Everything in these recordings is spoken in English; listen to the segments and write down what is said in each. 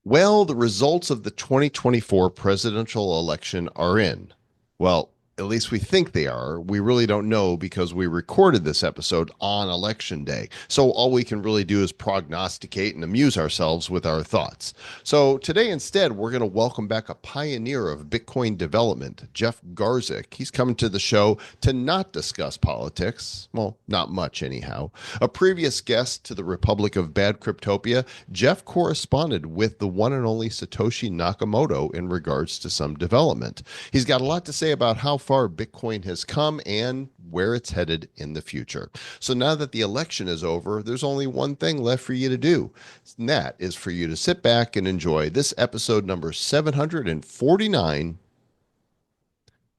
Well, the results of the 2024 presidential election are in. Well, at least we think they are. We really don't know because we recorded this episode on election day. So all we can really do is prognosticate and amuse ourselves with our thoughts. So today, instead, we're going to welcome back a pioneer of Bitcoin development, Jeff Garzik. He's coming to the show to not discuss politics. Well, not much, anyhow. A previous guest to the Republic of Bad Cryptopia, Jeff corresponded with the one and only Satoshi Nakamoto in regards to some development. He's got a lot to say about how far Bitcoin has come and where it's headed in the future. So now that the election is over, there's only one thing left for you to do. And that is for you to sit back and enjoy this episode number 749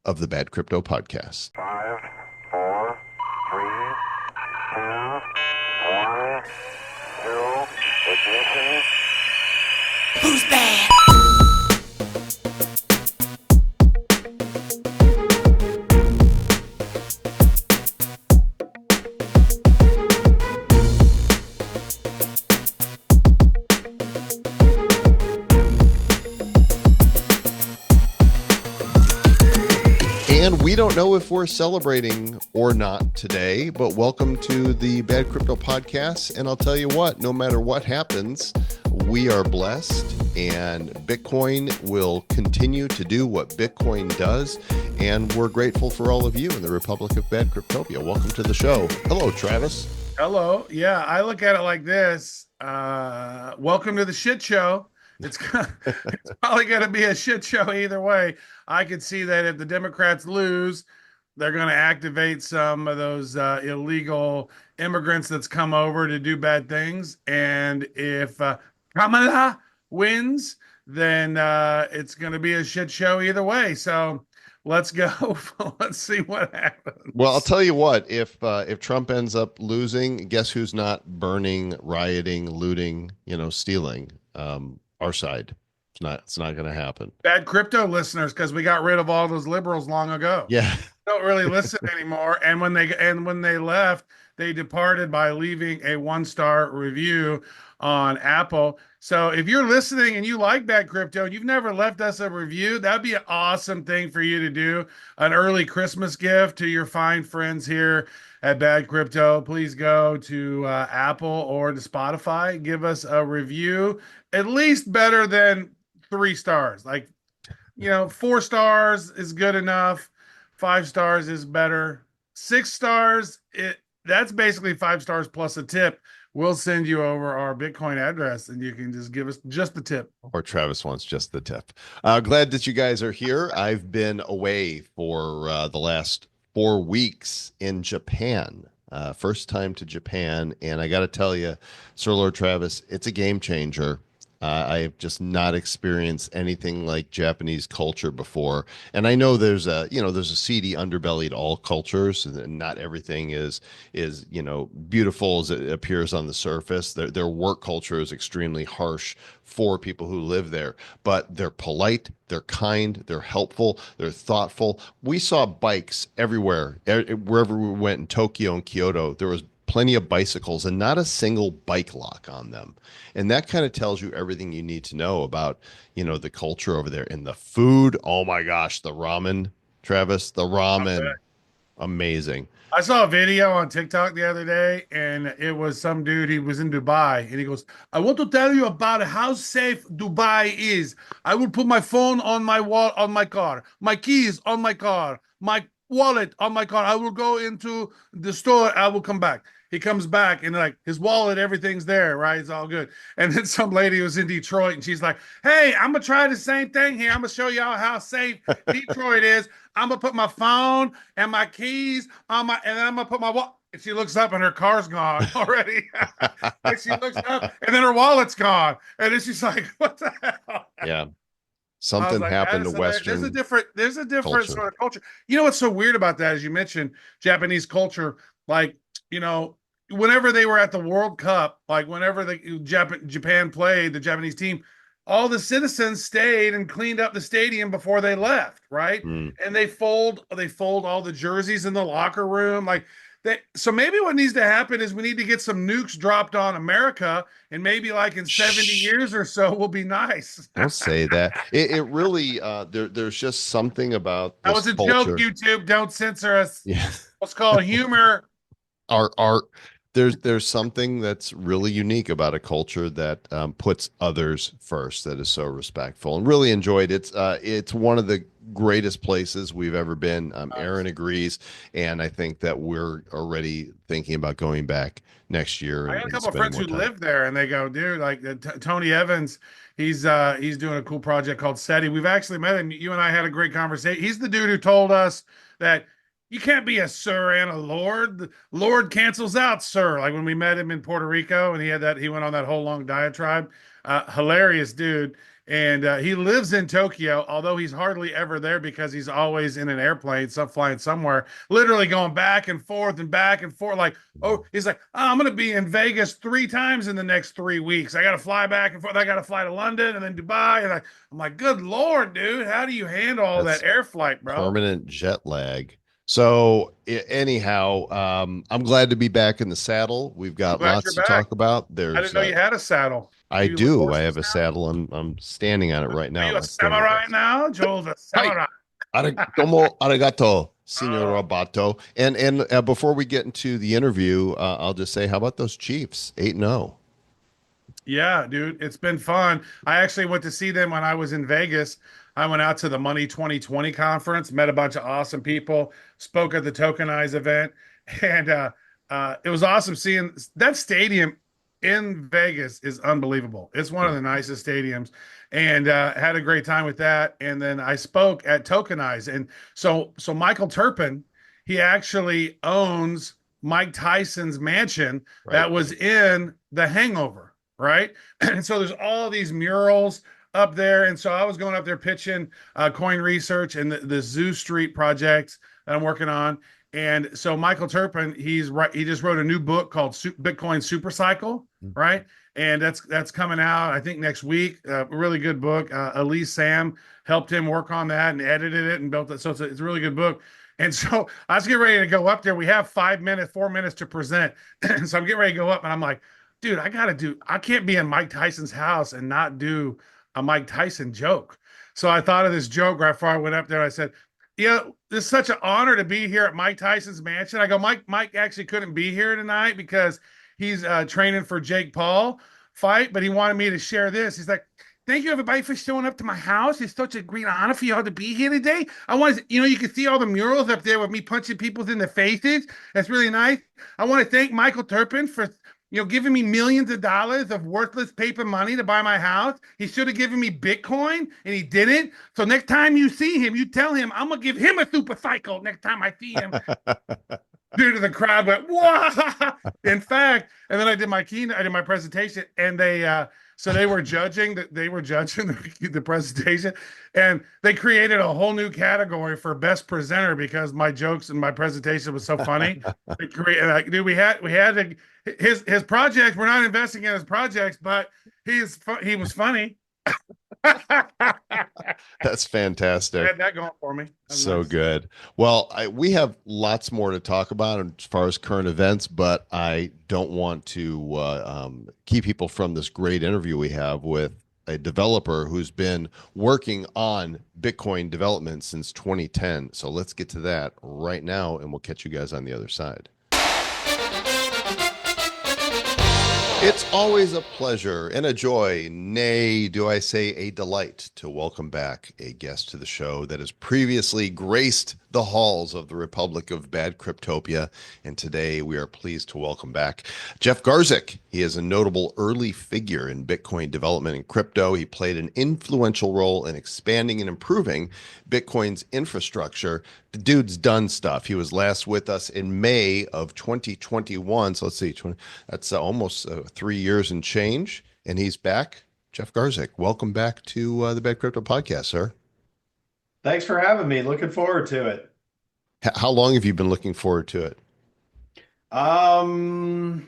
of the Bad Crypto Podcast. 5, 4, 3, 2, 1, 0, ignition. Who's bad? And we don't know if we're celebrating or not today, but welcome to the Bad Crypto Podcast. And I'll tell you what, no matter what happens, we are blessed and Bitcoin will continue to do what Bitcoin does. And we're grateful for all of you in the Republic of Bad Cryptopia. Welcome to the show. Hello, Travis. Hello. Yeah, I look at it like this. Welcome to the shit show. It's probably going to be a shit show either way. I could see that if the Democrats lose, they're going to activate some of those illegal immigrants that's come over to do bad things. And if Kamala wins, then it's going to be a shit show either way. So let's go. Let's see what happens. Well, I'll tell you what, if Trump ends up losing, guess who's not burning, rioting, looting, stealing? Our side. It's not going to happen. Bad crypto listeners, because we got rid of all those liberals long ago. Yeah. Don't really listen anymore. And when they left, they departed by leaving a 1-star review on Apple. So if you're listening and you like Bad Crypto and you've never left us a review, that'd be an awesome thing for you to do. An early Christmas gift to your fine friends here at Bad Crypto. Please go to Apple or to Spotify. Give us a review, at least better than 3 stars. 4 stars is good enough. 5 stars is better. 6 stars, that's basically 5 stars plus a tip. We'll send you over our Bitcoin address and you can just give us just the tip. Or Travis wants just the tip. Glad that you guys are here. I've been away for the last 4 weeks in Japan. First time to Japan. And I got to tell you, Sir Lord Travis, it's a game changer. I have just not experienced anything like Japanese culture before. And I know there's a seedy underbelly to all cultures, and not everything is beautiful as it appears on the surface. Their work culture is extremely harsh for people who live there, but they're polite, they're kind, they're helpful, they're thoughtful. We saw bikes everywhere, wherever we went in Tokyo and Kyoto. There was plenty of bicycles and not a single bike lock on them. And that kind of tells you everything you need to know about, the culture over there. And the food, oh my gosh, the ramen, Travis, the ramen, amazing. I saw a video on TikTok the other day, and it was some dude, he was in Dubai, and he goes, I want to tell you about how safe Dubai is. I will put my phone on my wall, on my car, my keys on my car, my wallet on my car. I will go into the store. I will come back. He comes back and his wallet, everything's there, right? It's all good. And then some lady was in Detroit and she's like, hey, I'm going to try the same thing here. I'm going to show y'all how safe Detroit is. I'm going to put my phone and my keys on and then I'm going to put my wallet. And she looks up and her car's gone already. And she looks up and then her wallet's gone. And then she's like, what the hell? Yeah. Something happened to Western. There's a different culture. sort of culture. You know what's so weird about that? As you mentioned, Japanese culture, whenever they were at the World Cup, whenever Japan played the Japanese team, all the citizens stayed and cleaned up the stadium before they left, right? And they fold all the jerseys in the locker room. So maybe what needs to happen is we need to get some nukes dropped on America, and maybe like in 70 Shh. years or so will be nice. Don't say that. It really there's just something about That this was a joke, culture. YouTube. Don't censor us. Yeah. What's called humor. Art. There's something that's really unique about a culture that puts others first, that is so respectful, and really enjoyed it. It's one of the greatest places we've ever been. Aaron agrees, and I think that we're already thinking about going back next year I and, got a and couple of spending friends more who time. live there, and they go, dude, like Tony Evans, he's doing a cool project called SETI. We've actually met him. You and I had a great conversation. He's the dude who told us that you can't be a sir and a lord. The Lord cancels out sir. Like when we met him in Puerto Rico, and he went on that whole long diatribe. Hilarious dude. And he lives in Tokyo, although he's hardly ever there because he's always in an airplane, flying somewhere, literally going back and forth and back and forth. Like, oh, he's like, oh, I'm going to be in Vegas 3 times in the next 3 weeks. I got to fly back and forth. I got to fly to London and then Dubai. And I'm like, good Lord, dude, how do you handle all that That's air flight, bro? permanent jet lag. So anyhow, I'm glad to be back in the saddle. We've I'm got glad lots you're to back. talk about. I There's didn't know you had a saddle. I Do you lift do. I have horses a now? saddle. I'm standing on it right Are now. you a My standing samurai desk. now? Joel's a Hi. samurai. Domo arigato, Signor Oh. Robato. And before we get into the interview, I'll just say, how about those Chiefs? 8-0. Yeah, dude, it's been fun. I actually went to see them when I was in Vegas. I went out to the Money 2020 conference, met a bunch of awesome people, spoke at the Tokenize event, and it was awesome seeing that stadium in Vegas is unbelievable. It's one of the nicest stadiums, and had a great time with that. And then I spoke at Tokenize, and so Michael Turpin, he actually owns Mike Tyson's mansion Right. that was in The Hangover, right? And so there's all these murals up there. And so I was going up there pitching coin research and the Zoo Street project that I'm working on. And so Michael Turpin, he just wrote a new book called Bitcoin Super Cycle, right? And that's coming out, I think, next week. A really good book. Elise Sam helped him work on that and edited it and built it. So it's a really good book. And so I was getting ready to go up there. We have 5 minutes, 4 minutes to present. So I'm getting ready to go up, and I'm like, dude, I can't be in Mike Tyson's house and not do a Mike Tyson joke. So I thought of this joke right before I went up there. I said, yeah, it's such an honor to be here at Mike Tyson's mansion. I go, Mike actually couldn't be here tonight because he's training for Jake Paul fight, but he wanted me to share this. He's like, thank you everybody for showing up to my house. It's such a great honor for y'all to be here today. I want to, you can see all the murals up there with me punching people in the faces. That's really nice. I want to thank Michael Turpin for giving me millions of dollars of worthless paper money to buy my house. He should have given me Bitcoin and he didn't. So next time you see him, you tell him I'm gonna give him a super cycle next time I see him. Due to the crowd went, wow. In fact, and then I did my keynote, I did my presentation, and they were judging the presentation, and they created a whole new category for best presenter because my jokes and my presentation was so funny. They created, like, dude, we had to his project. We're not investing in his projects, but he was funny. That's I fantastic. had that going for me. So Nice. good. Well, we have lots more to talk about as far as current events, but I don't want to keep people from this great interview we have with a developer who's been working on Bitcoin development since 2010. So let's get to that right now, and we'll catch you guys on the other side. It's always a pleasure and a joy, nay, do I say a delight, to welcome back a guest to the show that has previously graced the halls of the Republic of Bad Cryptopia. And today we are pleased to welcome back Jeff Garzik. He is a notable early figure in Bitcoin development and crypto. He played an influential role in expanding and improving Bitcoin's infrastructure. The dude's done stuff. He was last with us in May of 2021. So let's see, that's almost 3 years and change. And he's back. Jeff Garzik, welcome back to the Bad Crypto Podcast, sir. Thanks for having me. Looking forward to it. How long have you been looking forward to it? Um,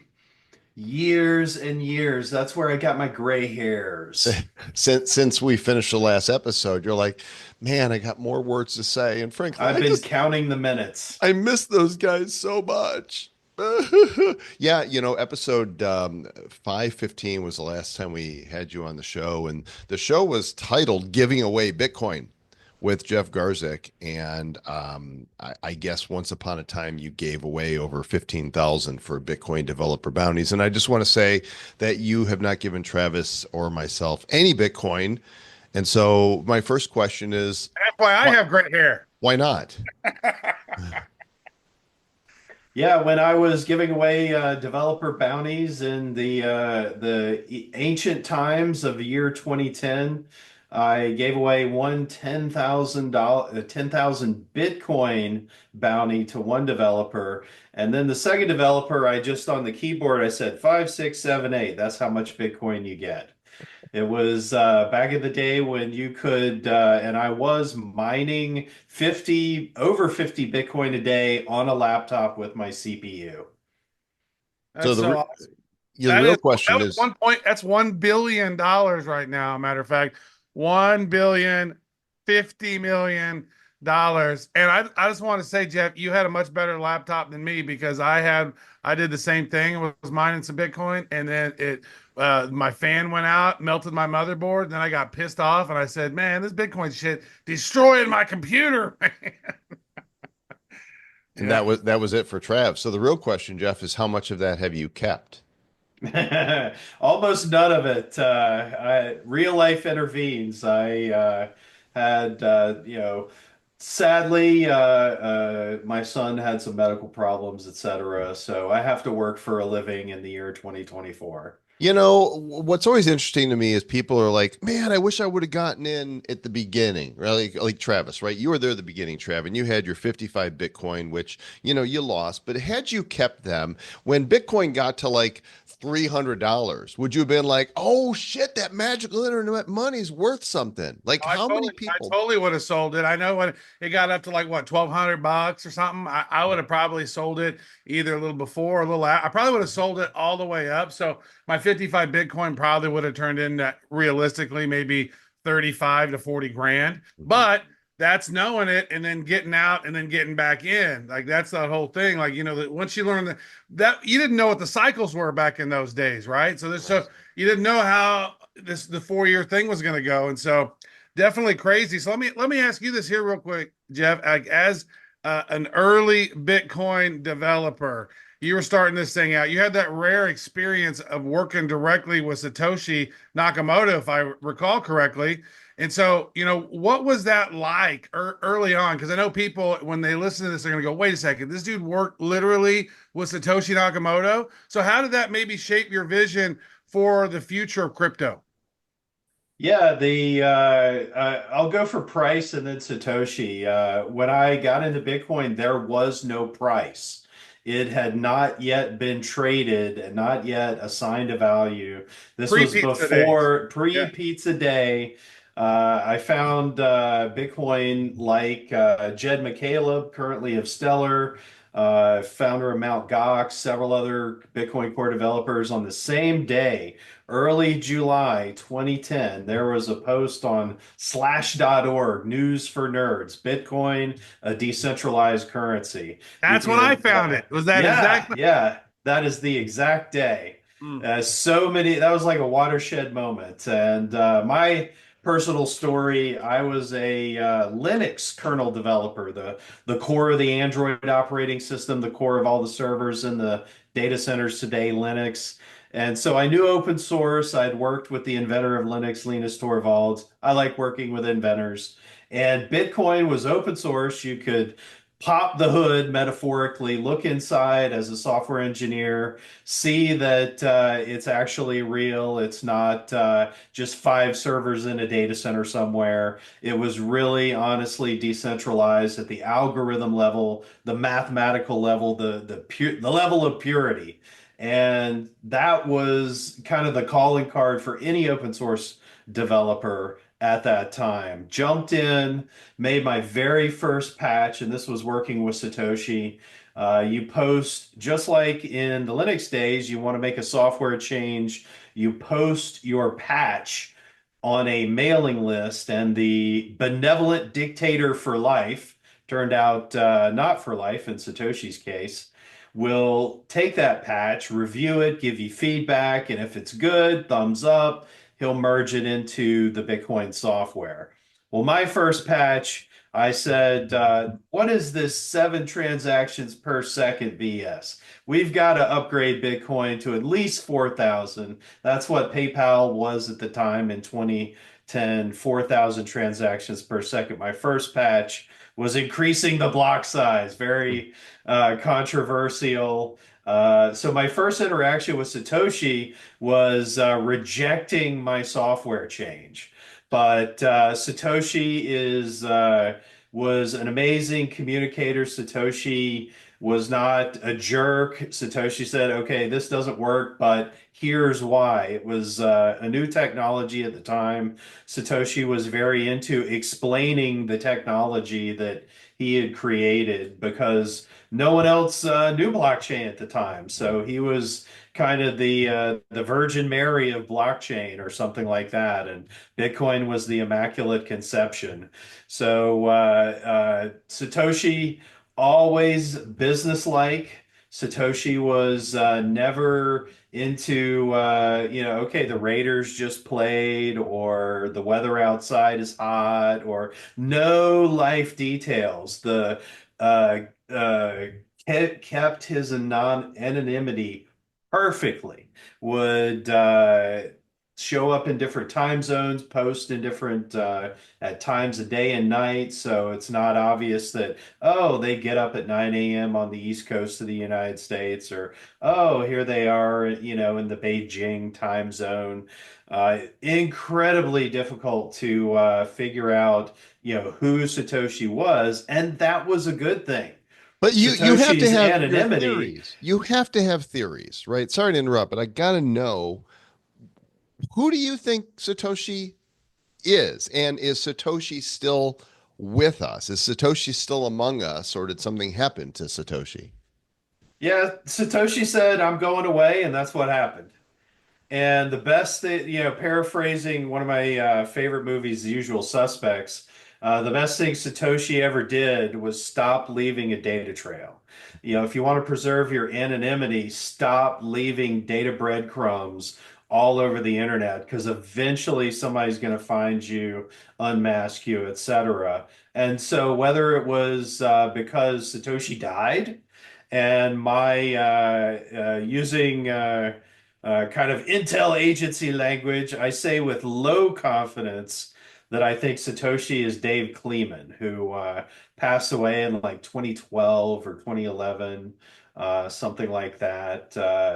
Years and years. That's where I got my gray hairs. Since we finished the last episode, you're like, man, I got more words to say. And frankly, I've been counting the minutes. I miss those guys so much. Yeah, episode 515 was the last time we had you on the show, and the show was titled "Giving Away Bitcoin" with Jeff Garzik. And I guess once upon a time you gave away over 15,000 for Bitcoin developer bounties. And I just want to say that you have not given Travis or myself any Bitcoin. And so my first question is, That's why I have great hair. why not? Yeah, when I was giving away developer bounties in the ancient times of the year 2010, I gave away one $10,000 10,000 Bitcoin bounty to one developer, and then the second developer, I just on the keyboard I said 5, 6, 7, 8. That's how much Bitcoin you get. It was back in the day when you could, and I was mining over 50 Bitcoin a day on a laptop with my CPU. So That's so awesome. the real question That was is, 1 point. That's $1 billion right now. Matter of fact, 1 billion 50 million dollars. And I just want to say, Jeff, you had a much better laptop than me because I did the same thing. Was mining some Bitcoin, and then my fan went out, melted my motherboard. Then I got pissed off, and I said, "Man, this Bitcoin shit destroyed my computer." and Yeah. that was it for Trav. So the real question, Jeff, is how much of that have you kept? Almost none of it. Real life intervenes. I had, sadly, my son had some medical problems, etc. So I have to work for a living in the year 2024. What's always interesting to me is people are like, man, I wish I would have gotten in at the beginning, right? Like Travis, right? You were there at the beginning, Trav, and you had your 55 Bitcoin, which, you lost. But had you kept them when Bitcoin got to like $300, would you have been like, oh shit, that magical internet money's worth something? Like, how many I people? totally would have sold it. I know when it got up to like what, $1,200 or something. I would have probably sold it either a little before or a little after. I probably would have sold it all the way up. So my 55 Bitcoin probably would have turned into realistically maybe 35 to 40 grand. But that's knowing it and then getting out and then getting back in. Like that's the whole thing. Like, that once you learn that you didn't know what the cycles were back in those days, right? So you didn't know how the 4 year thing was going to go. And so definitely crazy. So let me ask you this here real quick, Jeff. Like as an early Bitcoin developer, you were starting this thing out. You had that rare experience of working directly with Satoshi Nakamoto, if I recall correctly. And so, what was that like early on? Because I know people, when they listen to this, they're going to go, wait a second, this dude worked literally with Satoshi Nakamoto. So, how did that maybe shape your vision for the future of crypto? Yeah, I'll go for price and then Satoshi. When I got into Bitcoin, there was no price. It had not yet been traded and not yet assigned a value. This was Pre-pizza days. before Yeah. pre-pizza day. I found Bitcoin like Jed McCaleb, currently of Stellar, founder of Mt. Gox, several other Bitcoin core developers on the same day, early July 2010. There was a post on slash.org, news for nerds, Bitcoin, a decentralized currency. You That's when I could, found it. Was that yeah, exactly? yeah, that is the exact day. Mm. That was like a watershed moment. And my personal story, I was a Linux kernel developer, the core of the Android operating system, the core of all the servers in the data centers today, Linux. And so I knew open source. I'd worked with the inventor of Linux, Linus Torvalds. I like working with inventors. And Bitcoin was open source. You could pop the hood metaphorically, look inside as a software engineer, see that it's actually real. It's not just 5 servers in a data center somewhere. It was really honestly decentralized at the algorithm level, the mathematical level, the level of purity. And that was kind of the calling card for any open source developer at that time. Jumped in, made my very first patch, and this was working with Satoshi. You post, just like in the Linux days, you want to make a software change, you post your patch on a mailing list, and the benevolent dictator for life, turned out not for life in Satoshi's case, will take that patch, review it, give you feedback, and if it's good, thumbs up, he'll merge it into the Bitcoin software. Well, my first patch, I said, what is this 7 transactions per second BS? We've got to upgrade Bitcoin to at least 4,000. That's what PayPal was at the time in 2010, 4,000 transactions per second. My first patch was increasing the block size, very controversial. So my first interaction with Satoshi was rejecting my software change. But Satoshi was an amazing communicator. Satoshi was not a jerk. Satoshi said, okay, this doesn't work, but here's why. It was a new technology at the time. Satoshi was very into explaining the technology that he had created because no one else knew blockchain at the time. So he was kind of the Virgin Mary of blockchain or something like that. And Bitcoin was the Immaculate Conception. So Satoshi always businesslike. Satoshi was never into okay, the Raiders just played, or the weather outside is hot, or no life details. The uh, uh, kept his anonymity perfectly. Would show up in different time zones, post in different at times of day and night, so it's not obvious that, oh, they get up at 9 a.m. on the East Coast of the United States, or oh, here they are, in the Beijing time zone. Incredibly difficult to figure out, who Satoshi was, and that was a good thing. But you have to Satoshi's have your anonymity. theories. You have to have theories, right? Sorry to interrupt, but I got to know, who do you think Satoshi is? And is Satoshi still with us? Is Satoshi still among us, or did something happen to Satoshi? Yeah, Satoshi said, I'm going away, and that's what happened. And the best thing, paraphrasing one of my favorite movies, The Usual Suspects, the best thing Satoshi ever did was stop leaving a data trail. If you want to preserve your anonymity, stop leaving data breadcrumbs all over the internet, because eventually somebody's going to find you, unmask you, etc. And so whether it was because Satoshi died, and my using kind of intel agency language, I say with low confidence that I think Satoshi is Dave Kleeman, who passed away in like 2012 or 2011, something like that.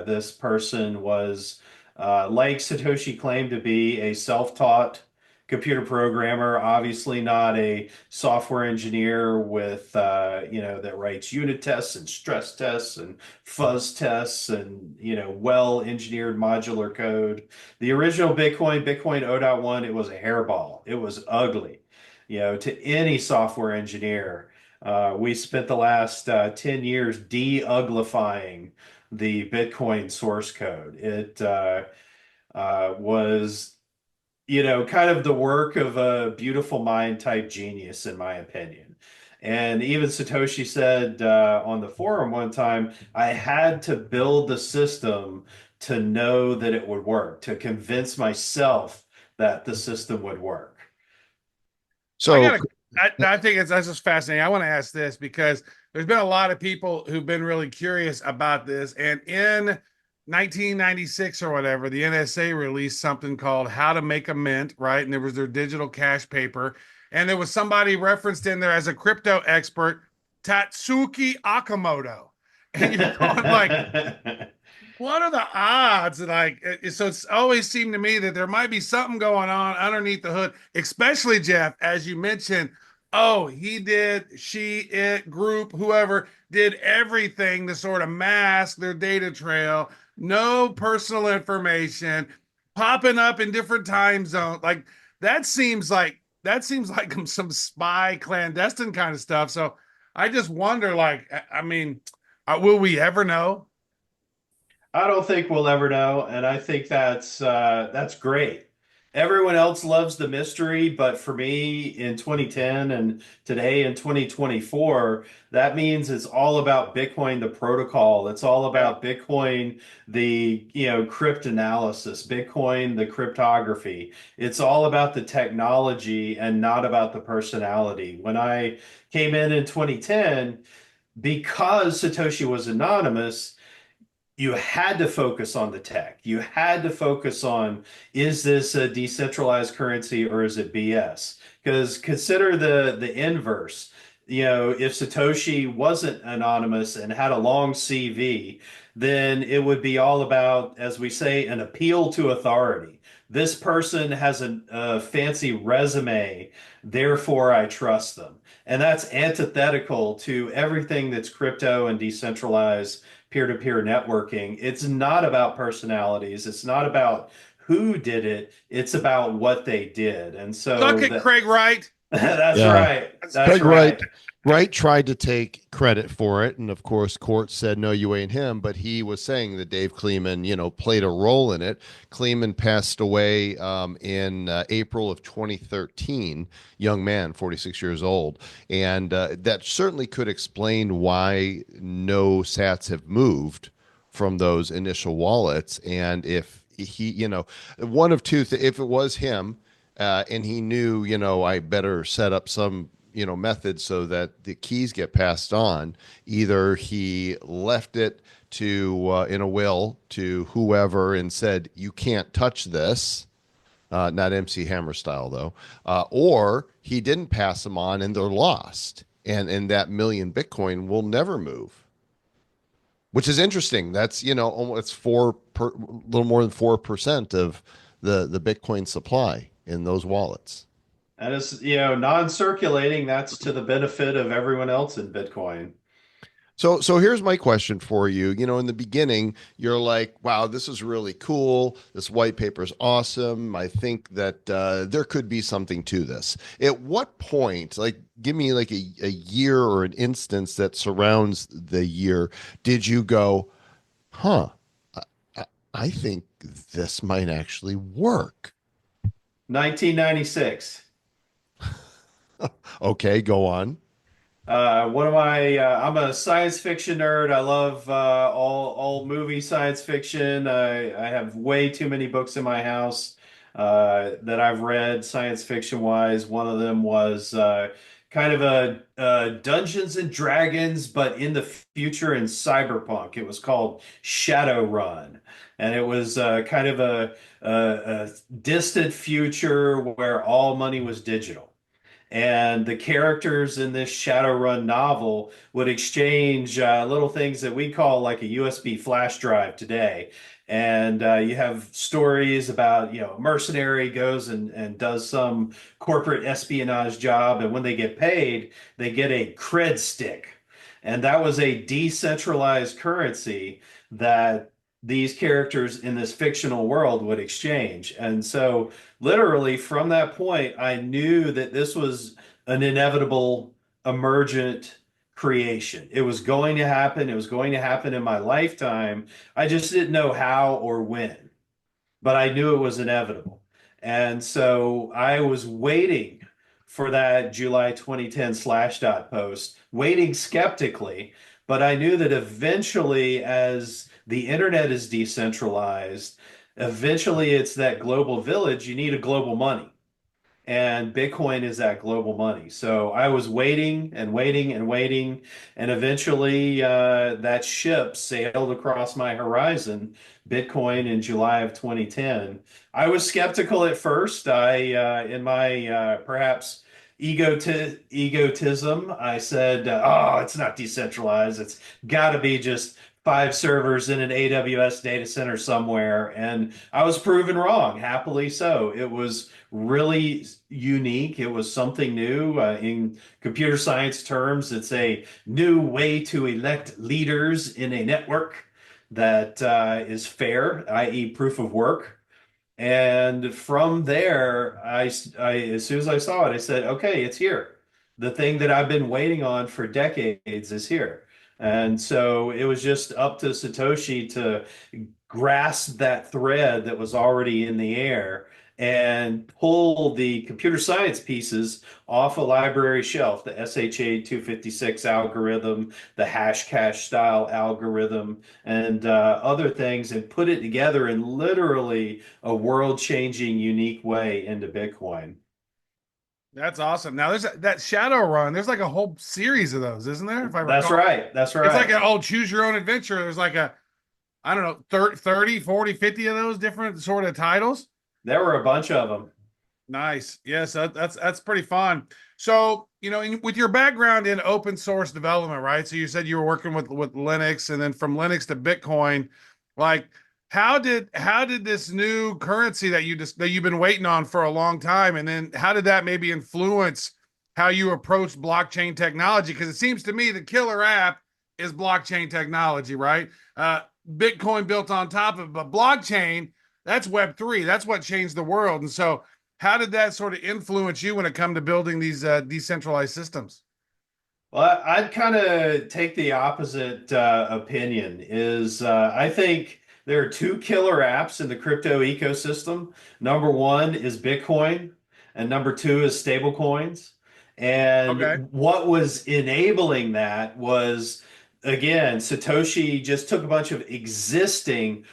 This person was, like Satoshi claimed to be, a self-taught computer programmer, obviously not a software engineer with that writes unit tests and stress tests and fuzz tests and well engineered modular code. The original Bitcoin 0.1, it was a hairball. It was ugly. To any software engineer, we spent the last 10 years de-uglifying the Bitcoin source code. It was kind of the work of a beautiful mind type genius, in my opinion. And even Satoshi said on the forum one time, I had to build the system to know that it would work, to convince myself that the system would work. I So, got to. I think that's just fascinating. I want to ask this because there's been a lot of people who've been really curious about this. And in 1996 or whatever, the NSA released something called How to Make a Mint, right? And there was their digital cash paper. And there was somebody referenced in there as a crypto expert, Tatsuki Akamoto. And you're going like, what are the odds? Like, so it's always seemed to me that there might be something going on underneath the hood, especially Jeff, as you mentioned. Oh, he did, she, it, group, whoever did everything to sort of mask their data trail, no personal information, popping up in different time zones. Like that seems like some spy clandestine kind of stuff. So I just wonder, like, I mean, Will we ever know? I don't think we'll ever know, and I think that's great. Everyone else loves the mystery, but for me in 2010 and today in 2024, that means it's all about Bitcoin, the protocol. It's all Yeah. about Bitcoin, the cryptanalysis, Bitcoin, the cryptography. It's all about the technology and not about the personality. When I came in 2010, because Satoshi was anonymous, you had to focus on the tech. You had to focus on, is this a decentralized currency or is it BS? Because consider the inverse. If Satoshi wasn't anonymous and had a long CV, then it would be all about, as we say, an appeal to authority. This person has a fancy resume, therefore I trust them. And that's antithetical to everything that's crypto and decentralized peer-to-peer networking. It's not about personalities. It's not about who did it. It's about what they did. And Suck so it, Craig Wright. that's Yeah. right. That's That's Craig it. Wright, right. Wright tried to take credit for it, and of course, court said no, you ain't him. But he was saying that Dave Kleeman, played a role in it. Kleeman passed away in April of 2013. Young man, 46 years old, and that certainly could explain why no Sats have moved from those initial wallets. And if he, one of two, if it was him and he knew, I better set up some, method so that the keys get passed on. Either he left it to in a will to whoever and said, "You can't touch this." Not MC Hammer style though, or he didn't pass them on and they're lost, and that million Bitcoin will never move, which is interesting. That's almost little more than 4% of the Bitcoin supply in those wallets. And it's, non-circulating, that's to the benefit of everyone else in Bitcoin. So here's my question for you. In the beginning, you're like, "Wow, this is really cool. This white paper is awesome. I think that there could be something to this." At what point, like, give me like a year or an instance that surrounds the year, did you go, "Huh, I, I think this might actually work"? 1996. Okay, go on. One of my I'm a science fiction nerd. I love all movie science fiction. I have way too many books in my house that I've read science fiction wise. One of them was kind of a Dungeons and Dragons, but in the future in cyberpunk. It was called Shadowrun, and it was kind of a distant future where all money was digital. And the characters in this Shadowrun novel would exchange little things that we call like a USB flash drive today. And you have stories about, a mercenary goes and does some corporate espionage job. And when they get paid, they get a cred stick. And that was a decentralized currency that these characters in this fictional world would exchange. And so literally from that point, I knew that this was an inevitable emergent creation. It was going to happen. It was going to happen in my lifetime. I just didn't know how or when, but I knew it was inevitable. And so I was waiting for that July 2010 Slashdot post, waiting skeptically, but I knew that eventually, as the internet is decentralized, eventually it's that global village. You need a global money. And Bitcoin is that global money. So I was waiting and waiting and waiting, and eventually that ship sailed across my horizon, Bitcoin in July of 2010. I was skeptical at first. In my perhaps egotism, I said, "Oh, it's not decentralized. It's got to be just five servers in an AWS data center somewhere." And I was proven wrong, happily so. It was really unique. It was something new. In computer science terms, it's a new way to elect leaders in a network that is fair, i.e., proof of work. And from there, as soon as I saw it, I said, okay, it's here. The thing that I've been waiting on for decades is here. And so it was just up to Satoshi to grasp that thread that was already in the air and pull the computer science pieces off a library shelf, the SHA 256 algorithm, the hash cache style algorithm, and other things, and put it together in literally a world-changing, unique way into Bitcoin. That's awesome. Now there's that Shadowrun. There's like a whole series of those, isn't there? If I That's recall, right. That's it's like right. an old choose your own adventure. There's like a, I don't know, 30, 40, 50 of those different sort of titles. There were a bunch of them. Nice. Yes, that's pretty fun. So, with your background in open source development, right? So you said you were working with Linux, and then from Linux to Bitcoin, like how did this new currency that you've been waiting on for a long time, and then how did that maybe influence how you approach blockchain technology? Because it seems to me the killer app is blockchain technology, right? Bitcoin built on top of it, but blockchain, that's Web3. That's what changed the world. And so how did that sort of influence you when it come to building these decentralized systems? Well, I'd kind of take the opposite opinion. I think there are two killer apps in the crypto ecosystem. Number one is Bitcoin, and number two is stable coins. Okay. And what was enabling that was, again, Satoshi just took a bunch of existing,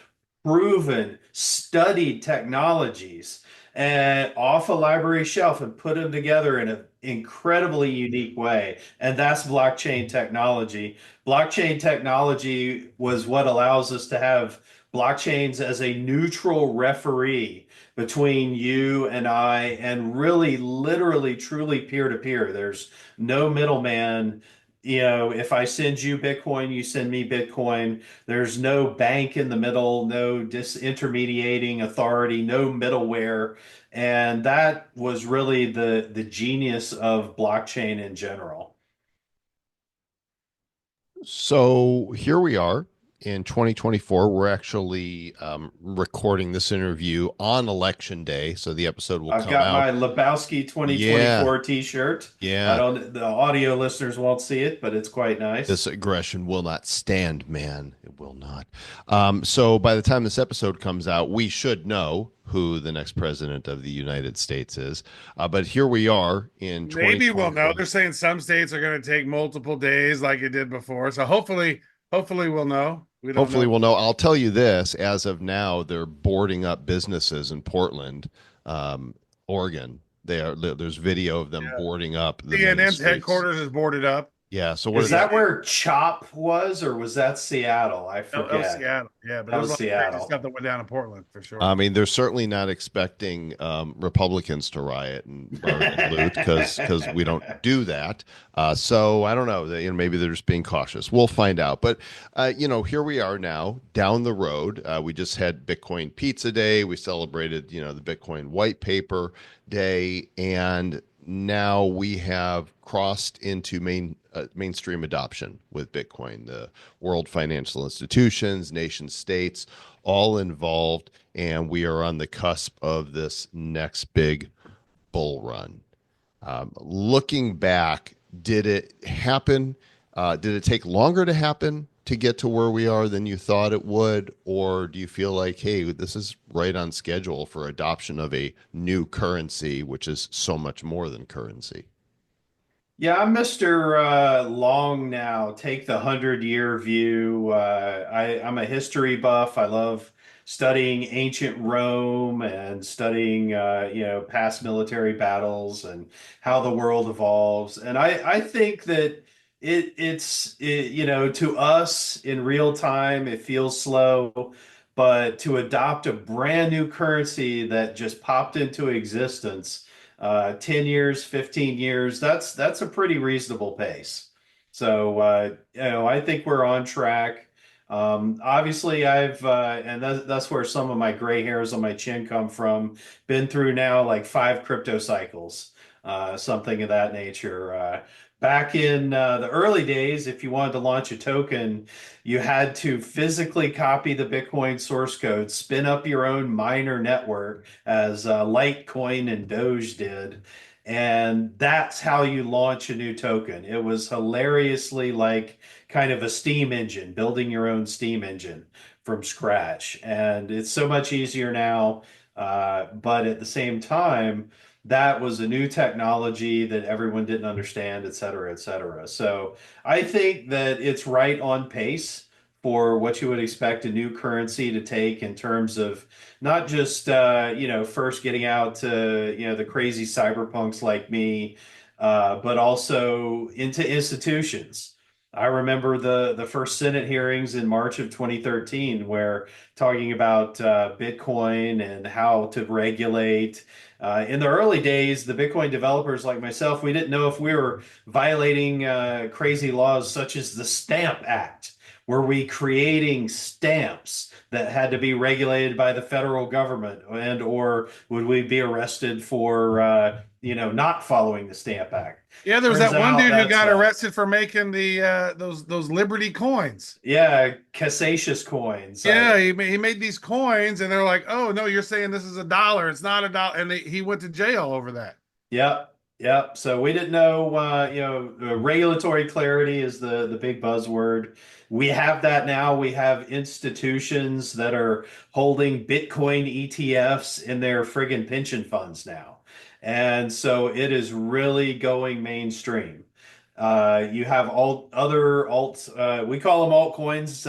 proven, studied technologies and off a library shelf and put them together in an incredibly unique way. And that's blockchain technology. Blockchain technology was what allows us to have blockchains as a neutral referee between you and I, and really, literally, truly peer to peer. There's no middleman. If I send you Bitcoin, you send me Bitcoin. There's no bank in the middle, no disintermediating authority, no middleware. And that was really the genius of blockchain in general. So here we are in 2024. We're actually recording this interview on election day, so the episode will I've come got out. my Lebowski Yeah, 2024 t-shirt. yeah. The audio listeners won't see it, but it's quite nice. This aggression will not stand, man. It will not. So by the time this episode comes out, we should know who the next president of the United States is. But here we are in Maybe we'll know. 2024. They're saying some states are going to take multiple days like it did before. So hopefully we'll know. We don't Hopefully know. we'll know. I'll tell you this, as of now, they're boarding up businesses in Portland, Oregon. There's video of them Yeah. boarding up the main CNN's streets. headquarters is boarded up. Yeah, so what Is are they? that where CHOP was, or was that Seattle? I That was forget. Seattle. Yeah, but That there was a was lot of crazy Seattle. stuff that went down in Portland for sure. I mean, they're certainly not expecting Republicans to riot and burn and loot because we don't do that. So I don't know. Maybe they're just being cautious. We'll find out. But here we are now down the road. We just had Bitcoin Pizza Day. We celebrated the Bitcoin White Paper Day, and now we have crossed into mainstream adoption with Bitcoin. The world financial institutions, nation states, all involved, and we are on the cusp of this next big bull run. Looking back, did it happen? Did it take longer to happen to get to where we are than you thought it would? Or do you feel like, hey, this is right on schedule for adoption of a new currency, which is so much more than currency? Yeah, I'm Mr. Long now. Take the 100-year view. I'm a history buff. I love studying ancient Rome and studying, past military battles and how the world evolves. And I think that to us in real time, it feels slow, but to adopt a brand new currency that just popped into existence 10 years, 15 years, that's a pretty reasonable pace. So, I think we're on track. Obviously, and that's where some of my gray hairs on my chin come from. Been through now like 5 crypto cycles, something of that nature. Back in the early days, if you wanted to launch a token, you had to physically copy the Bitcoin source code, spin up your own miner network as Litecoin and Doge did. And that's how you launch a new token. It was hilariously like kind of a steam engine, building your own steam engine from scratch. And it's so much easier now. But at the same time, that was a new technology that everyone didn't understand, et cetera, et cetera. So I think that it's right on pace for what you would expect a new currency to take in terms of not just first getting out to the crazy cyberpunks like me, but also into institutions. I remember the first Senate hearings in March of 2013, where talking about Bitcoin and how to regulate. In the early days, the Bitcoin developers like myself, we didn't know if we were violating crazy laws such as the Stamp Act. Were we creating stamps that had to be regulated by the federal government, and or would we be arrested for not following the Stamp Act? Yeah, there was Turns that one out dude who that's got arrested for making the those Liberty coins. yeah, Cassacious coins. Yeah, he made these coins, and they're like, "Oh no, you're saying this is a dollar? It's not a dollar," and he went to jail over that. Yep, yep. So we didn't know, regulatory clarity is the big buzzword. We have that now. We have institutions that are holding Bitcoin ETFs in their friggin' pension funds now. And so it is really going mainstream. You have all other alts, we call them altcoins,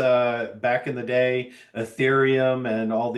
back in the day, Ethereum and all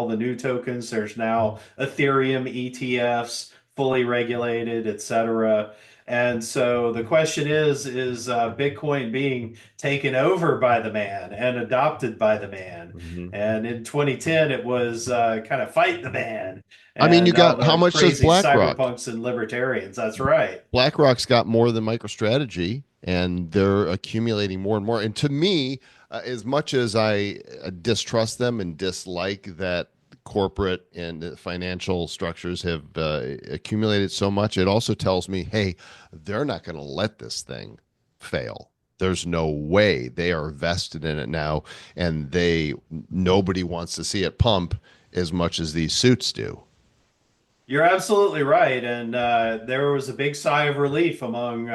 the new tokens. There's now Ethereum ETFs, fully regulated, etc. And so the question is Bitcoin being taken over by the man and adopted by the man? Mhm. And in 2010, it was kind of fight the man I mean, you and all got how the much does crazy BlackRock? cyberpunks and libertarians. That's right. BlackRock's got more than MicroStrategy, and they're accumulating more and more. And to me, as much as I distrust them and dislike that corporate and financial structures have accumulated so much, it also tells me, hey, they're not going to let this thing fail. There's no way. They are vested in it now, and nobody wants to see it pump as much as these suits do. You're absolutely right. And there was a big sigh of relief among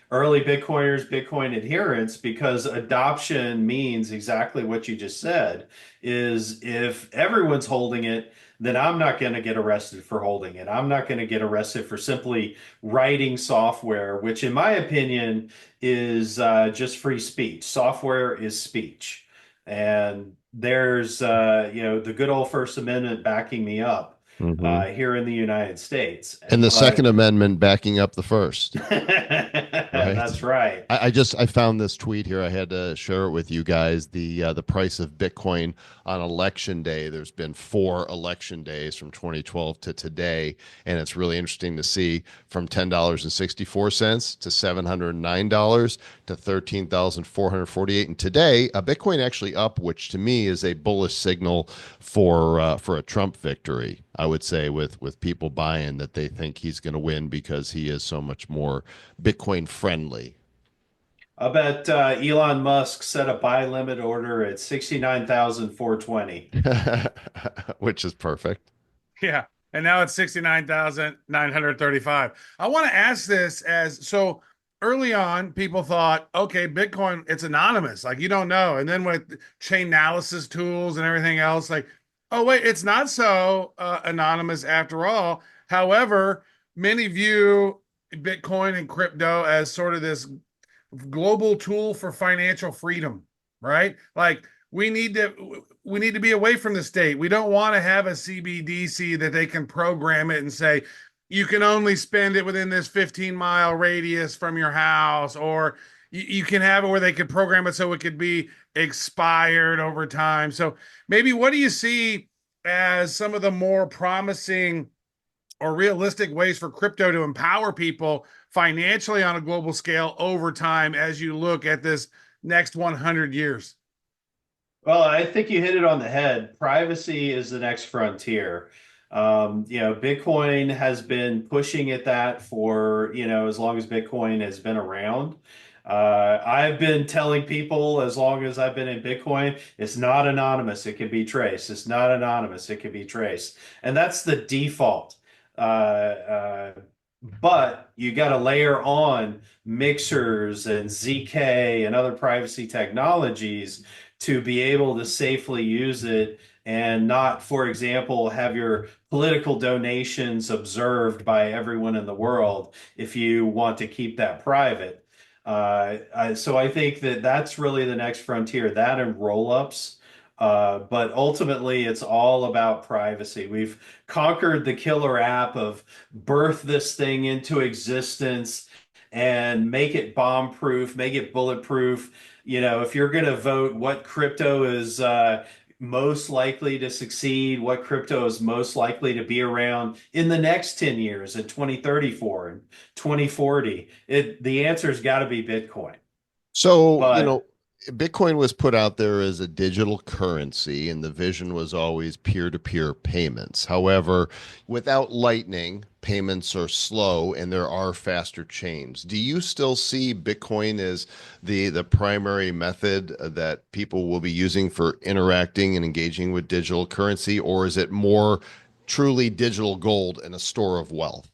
early Bitcoiners, Bitcoin adherents, because adoption means exactly what you just said, is if everyone's holding it, then I'm not going to get arrested for holding it. I'm not going to get arrested for simply writing software, which in my opinion is just free speech. Software is speech. And there's, the good old First Amendment backing me up Mhm. here in the United States. And the Second But Amendment backing up the first, right? that's right. I found this tweet here. I had to share it with you guys. The price of Bitcoin on election day. There's been 4 election days from 2012 to today, and it's really interesting to see from $10.64 to $709 to 13,448. And today, a Bitcoin actually up, which to me is a bullish signal for a Trump victory. I would say with people buying that they think he's going to win because he is so much more Bitcoin friendly. I bet Elon Musk set a buy limit order at 69,420. Which is perfect. Yeah. And now it's 69,935. I want to ask this so early on, people thought, okay, Bitcoin, it's anonymous. Like you don't know. And then with chain analysis tools and everything else, like, oh, wait, it's not so anonymous after all. However, many view Bitcoin and crypto as sort of this global tool for financial freedom, right? Like we need to be away from the state. We don't want to have a CBDC that they can program it and say you can only spend it within this 15-mile radius from your house, or you can have it where they could program it so it could be expired over time. So maybe what do you see as some of the more promising or realistic ways for crypto to empower people financially on a global scale over time as you look at this next 100 years? Well, I think you hit it on the head. Privacy is the next frontier. Bitcoin has been pushing at that for, as long as Bitcoin has been around. I've been telling people as long as I've been in Bitcoin, it's not anonymous. It can be traced. It's not anonymous. It can be traced. And that's the default. but you got to layer on mixers and ZK and other privacy technologies to be able to safely use it and not, for example, have your political donations observed by everyone in the world if you want to keep that private. So I think that that's really the next frontier, that and roll-ups. But ultimately, it's all about privacy. We've conquered the killer app of birth this thing into existence and make it bomb proof, make it bulletproof. You know, if you're going to vote what crypto is most likely to succeed, what crypto is most likely to be around in the next 10 years at 2034 and 2040, the answer's got to be Bitcoin. So, But Bitcoin was put out there as a digital currency, and the vision was always peer-to-peer payments. However, without Lightning, payments are slow and there are faster chains. Do you still see Bitcoin as the primary method that people will be using for interacting and engaging with digital currency, or is it more truly digital gold and a store of wealth?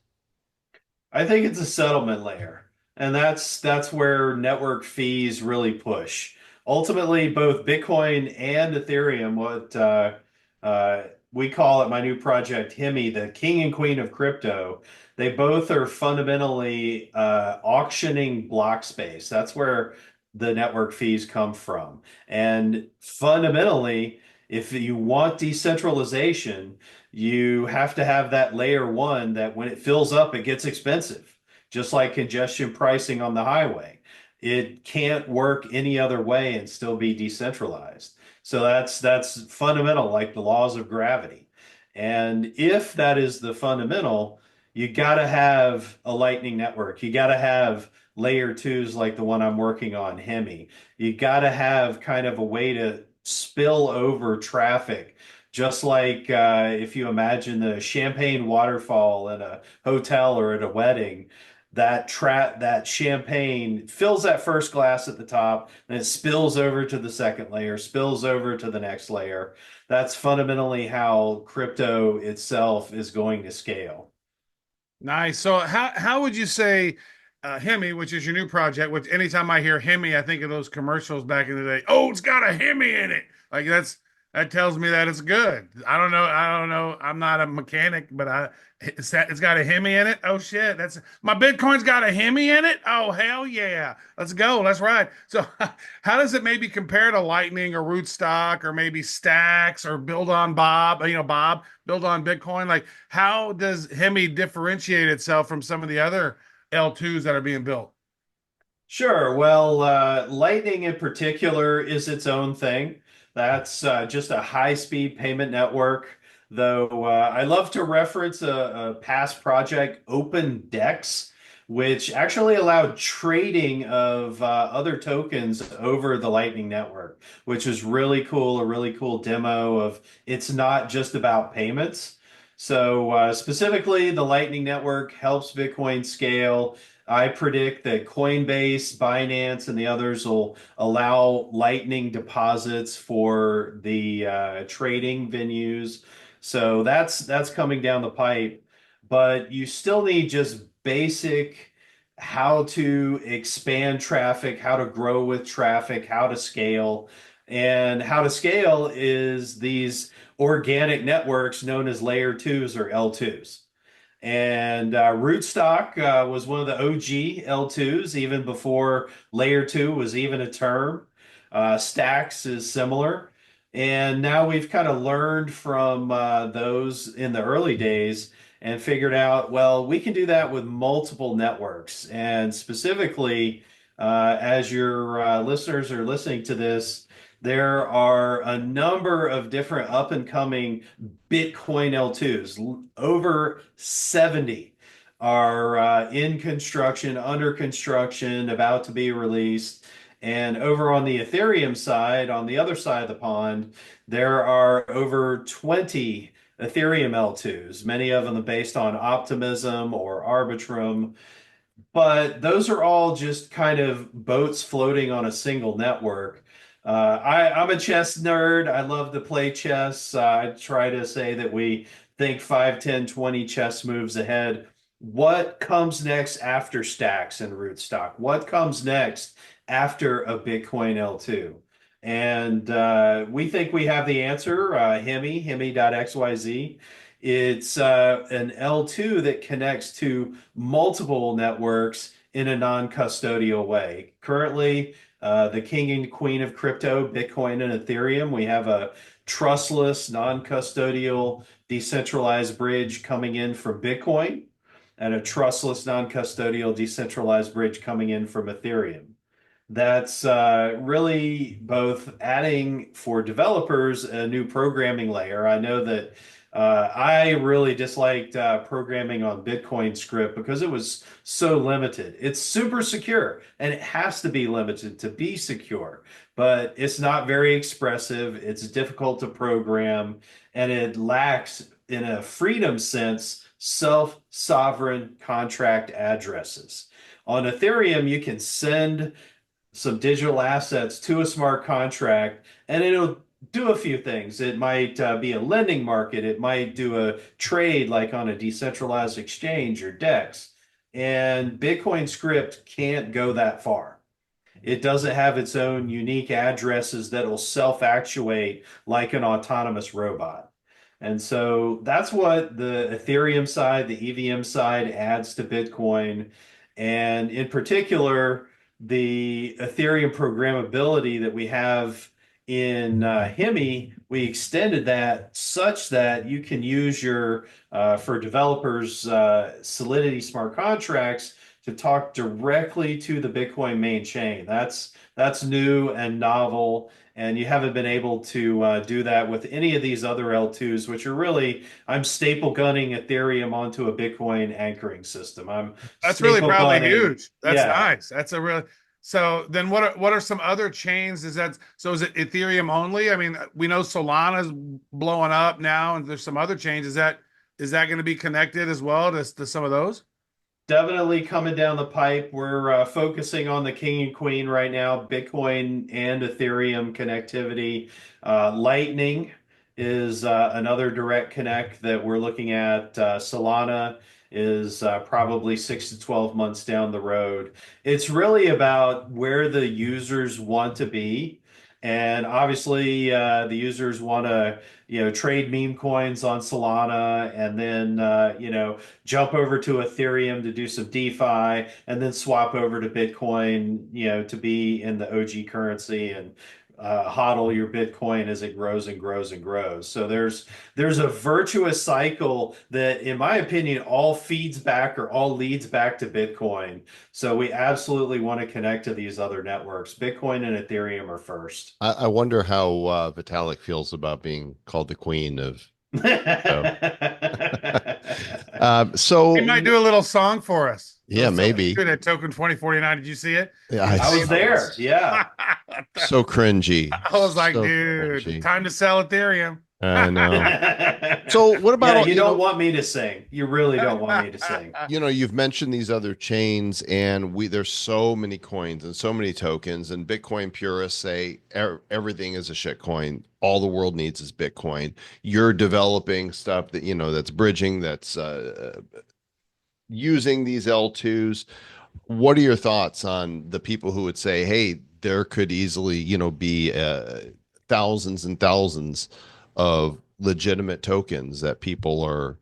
I think it's a settlement layer, and that's where network fees really push. Ultimately, both Bitcoin and Ethereum, what we call at my new project Hemi, the king and queen of crypto, they both are fundamentally auctioning block space. That's where the network fees come from. And fundamentally, if you want decentralization, you have to have that layer one that when it fills up, it gets expensive, just like congestion pricing on the highway. It can't work any other way and still be decentralized. So that's fundamental, like the laws of gravity. And if that is the fundamental, you got to have a Lightning Network. You got to have layer twos like the one I'm working on, Hemi. You got to have kind of a way to spill over traffic, just like if you imagine the champagne waterfall in a hotel or at a wedding. That champagne fills that first glass at the top, and it spills over to the second layer, spills over to the next layer. That's fundamentally how crypto itself is going to scale. Nice. So how would you say Hemi, which is your new project, which anytime I hear Hemi, I think of those commercials back in the day. Oh, it's got a Hemi in it. Like that tells me that it's good. I don't know. I don't know. I'm not a mechanic, but it's got a Hemi in it. Oh shit. That's my Bitcoin's got a Hemi in it. Oh hell yeah. Let's go. Let's ride. So how does it maybe compare to Lightning or Rootstock or maybe Stacks or Build on Bob, Bob, Build on Bitcoin? Like how does Hemi differentiate itself from some of the other L2s that are being built? Sure. Well, Lightning in particular is its own thing. That's just a high-speed payment network. Though I love to reference a past project, OpenDex, which actually allowed trading of other tokens over the Lightning Network, which is really cool, a really cool demo of it's not just about payments. So specifically, the Lightning Network helps Bitcoin scale. I predict that Coinbase, Binance, and the others will allow Lightning deposits for the trading venues. So that's coming down the pipe. But you still need just basic how to expand traffic, how to grow with traffic, how to scale. And how to scale is these organic networks known as layer twos or L2s. And Rootstock was one of the OG L2s, even before Layer 2 was even a term. Stacks is similar. And now we've kind of learned from those in the early days and figured out, well, we can do that with multiple networks. And specifically, as your listeners are listening to this, there are a number of different up and coming Bitcoin L2s. Over 70 are in construction, under construction, about to be released. And over on the Ethereum side, on the other side of the pond, there are over 20 Ethereum L2s, many of them based on Optimism or Arbitrum. But those are all just kind of boats floating on a single network. I'm a chess nerd. I love to play chess. I try to say that we think 5, 10, 20 chess moves ahead. what comes next after stacks and rootstock? What comes next after a Bitcoin L2? And we think we have the answer. Hemi.xyz. It's an L2 that connects to multiple networks in a non-custodial way. Currently, the king and queen of crypto, Bitcoin and Ethereum, we have a trustless, non-custodial, decentralized bridge coming in from Bitcoin and a trustless, non-custodial, decentralized bridge coming in from Ethereum. That's really both adding for developers a new programming layer. I know that I really disliked programming on Bitcoin script because it was so limited. It's super secure and it has to be limited to be secure, but it's not very expressive. It's difficult to program and it lacks, in a freedom sense, self-sovereign contract addresses. On Ethereum, you can send some digital assets to a smart contract and it'll do a few things. It might be a lending market. It might do a trade like on a decentralized exchange or DEX. And Bitcoin script can't go that far. It doesn't have its own unique addresses that will self-actuate like an autonomous robot. And so that's what the Ethereum side, the EVM side adds to Bitcoin. And in particular, the Ethereum programmability that we have in Hemi, we extended that such that you can use your, for developers, Solidity smart contracts to talk directly to the Bitcoin main chain. That's new and novel, and you haven't been able to do that with any of these other L2s, which are really, I'm staple gunning Ethereum onto a Bitcoin anchoring system. That's really probably gunning, huge. That's yeah. nice. That's a really. So then what are some other chains? Is it Ethereum only? I mean, we know Solana's blowing up now, and there's some other chains. Is that going to be connected as well to some of those? Definitely coming down the pipe. We're focusing on the king and queen right now, Bitcoin and Ethereum connectivity. Lightning is another direct connect that we're looking at. Solana is probably 6 to 12 months down the road. It's really about where the users want to be. And obviously, the users want to, trade meme coins on Solana and then, jump over to Ethereum to do some DeFi and then swap over to Bitcoin, to be in the OG currency and hodl your Bitcoin as it grows and grows and grows. So there's a virtuous cycle that, in my opinion, all feeds back or all leads back to Bitcoin. So we absolutely want to connect to these other networks. Bitcoin and Ethereum are first. I wonder how Vitalik feels about being called the queen of. So He might do a little song for us. Yeah, maybe. Good at Token 2049. Did you see it? Yeah, I was there. Yeah. So cringy. I was like, So dude, cringy. time to sell Ethereum. I know. So what about Yeah, you don't want me to sing. You really don't want me to sing. You've mentioned these other chains, and there's so many coins and so many tokens, and Bitcoin purists say everything is a shit coin. All the world needs is Bitcoin. You're developing stuff that that's bridging, that's using these L2s. What are your thoughts on the people who would say, hey, there could easily be thousands and thousands of legitimate tokens that people are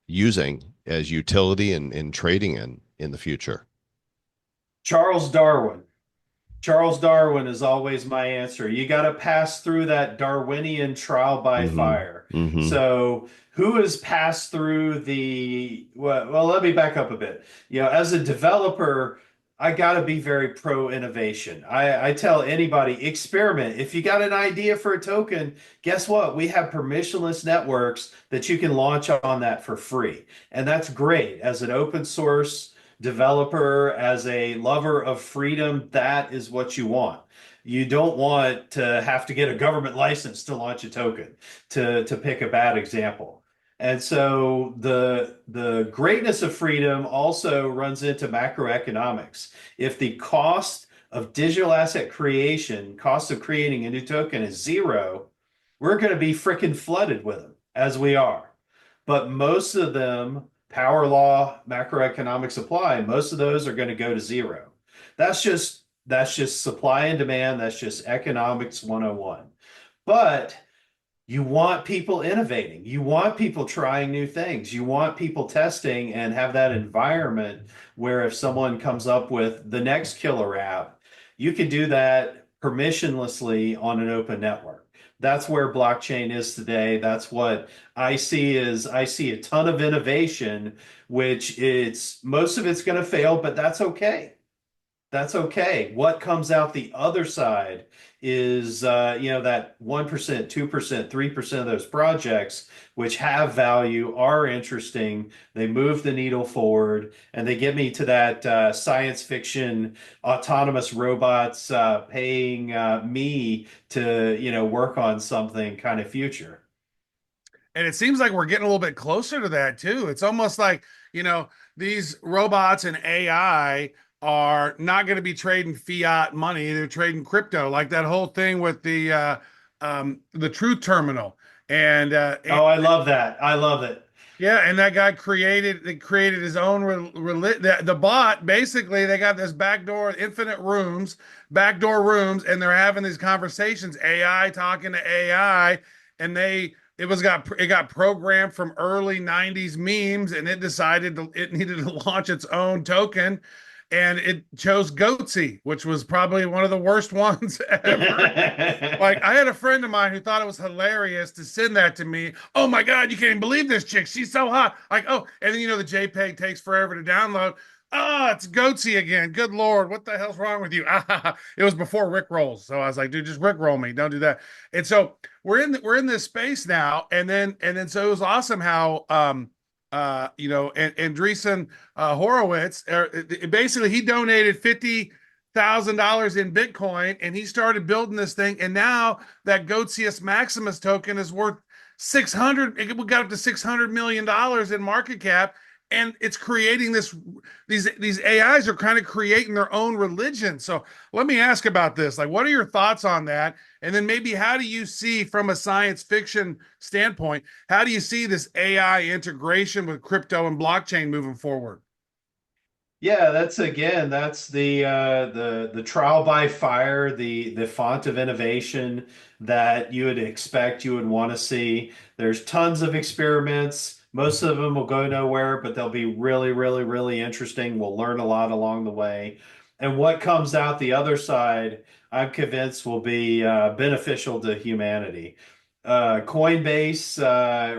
using as utility and trading in the future? Charles Darwin. Charles Darwin is always my answer. You got to pass through that Darwinian trial by fire. So who has passed through well, let me back up a bit. As a developer, I got to be very pro innovation. I tell anybody, experiment. If you got an idea for a token, guess what? We have permissionless networks that you can launch on that for free. And that's great. As an open source developer, as a lover of freedom, that is what you want. You don't want to have to get a government license to launch a token, to pick a bad example. And so the greatness of freedom also runs into macroeconomics. If the cost of digital asset creation, cost of creating a new token is zero, we're going to be freaking flooded with them, as we are. But most of them power law, macroeconomic supply, most of those are going to go to zero. That's just supply and demand. That's just economics 101. But you want people innovating. You want people trying new things. You want people testing and have that environment where if someone comes up with the next killer app, you can do that permissionlessly on an open network. That's where blockchain is today. That's what I see a ton of innovation, which it's most of it's going to fail, but that's okay. That's okay. What comes out the other side is, that 1%, 2%, 3% of those projects which have value, are interesting, they move the needle forward, and they get me to that science fiction autonomous robots paying me to, work on something kind of future. And it seems like we're getting a little bit closer to that too. It's almost like, these robots and AI are not going to be trading fiat money. They're trading crypto, like that whole thing with the truth terminal. And Oh, I love that. I love it. yeah, and that guy created his own the bot. Basically, they got this backdoor, infinite rooms, backdoor rooms, and they're having these conversations. AI talking to AI, and it got programmed from early '90s memes, and it needed to launch its own token, and it chose Goatsy, which was probably one of the worst ones ever. Like, I had a friend of mine who thought it was hilarious to send that to me. Oh my God, you can't even believe this chick. She's so hot. Like, oh, and then the JPEG takes forever to download. Oh, it's Goatsy again. Good Lord, what the hell's wrong with you? It was before Rick rolls. So I was like, dude, just Rick roll me. Don't do that. And so we're in this space now. And then so it was awesome how and Andreessen Horowitz, basically he donated $50,000 in Bitcoin, and he started building this thing. And now that Goatsius Maximus token is worth 600. It got up to $600 million in market cap, and it's creating these AIs are kind of creating their own religion. So let me ask about this. Like, what are your thoughts on that? And then maybe how do you see, from a science fiction standpoint, how do you see this AI integration with crypto and blockchain moving forward? Yeah, that's the trial by fire, the font of innovation that you would expect, you would want to see. There's tons of experiments. Most of them will go nowhere, but they'll be really, really, really interesting. We'll learn a lot along the way. And what comes out the other side, I'm convinced will be beneficial to humanity. Coinbase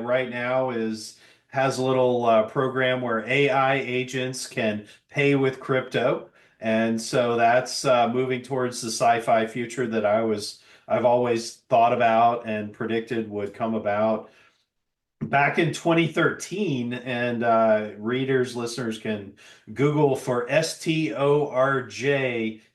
right now has a little program where AI agents can pay with crypto. And so that's moving towards the sci-fi future that I've always thought about and predicted would come about back in 2013. And listeners can Google for STORJ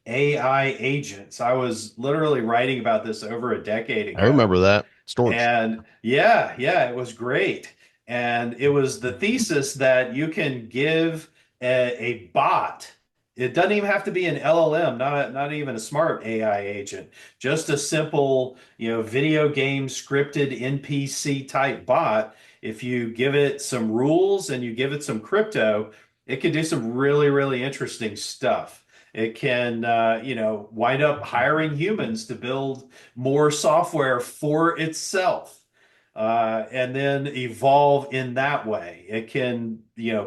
AI agents. I was literally writing about this over a decade I ago. remember that. Storms. And yeah, it was great. And it was the thesis that you can give a bot. It doesn't even have to be an LLM, not even a smart AI agent, just a simple, video game scripted NPC type bot. If you give it some rules and you give it some crypto, it can do some really, really interesting stuff. It can, wind up hiring humans to build more software for itself, and then evolve in that way. It can,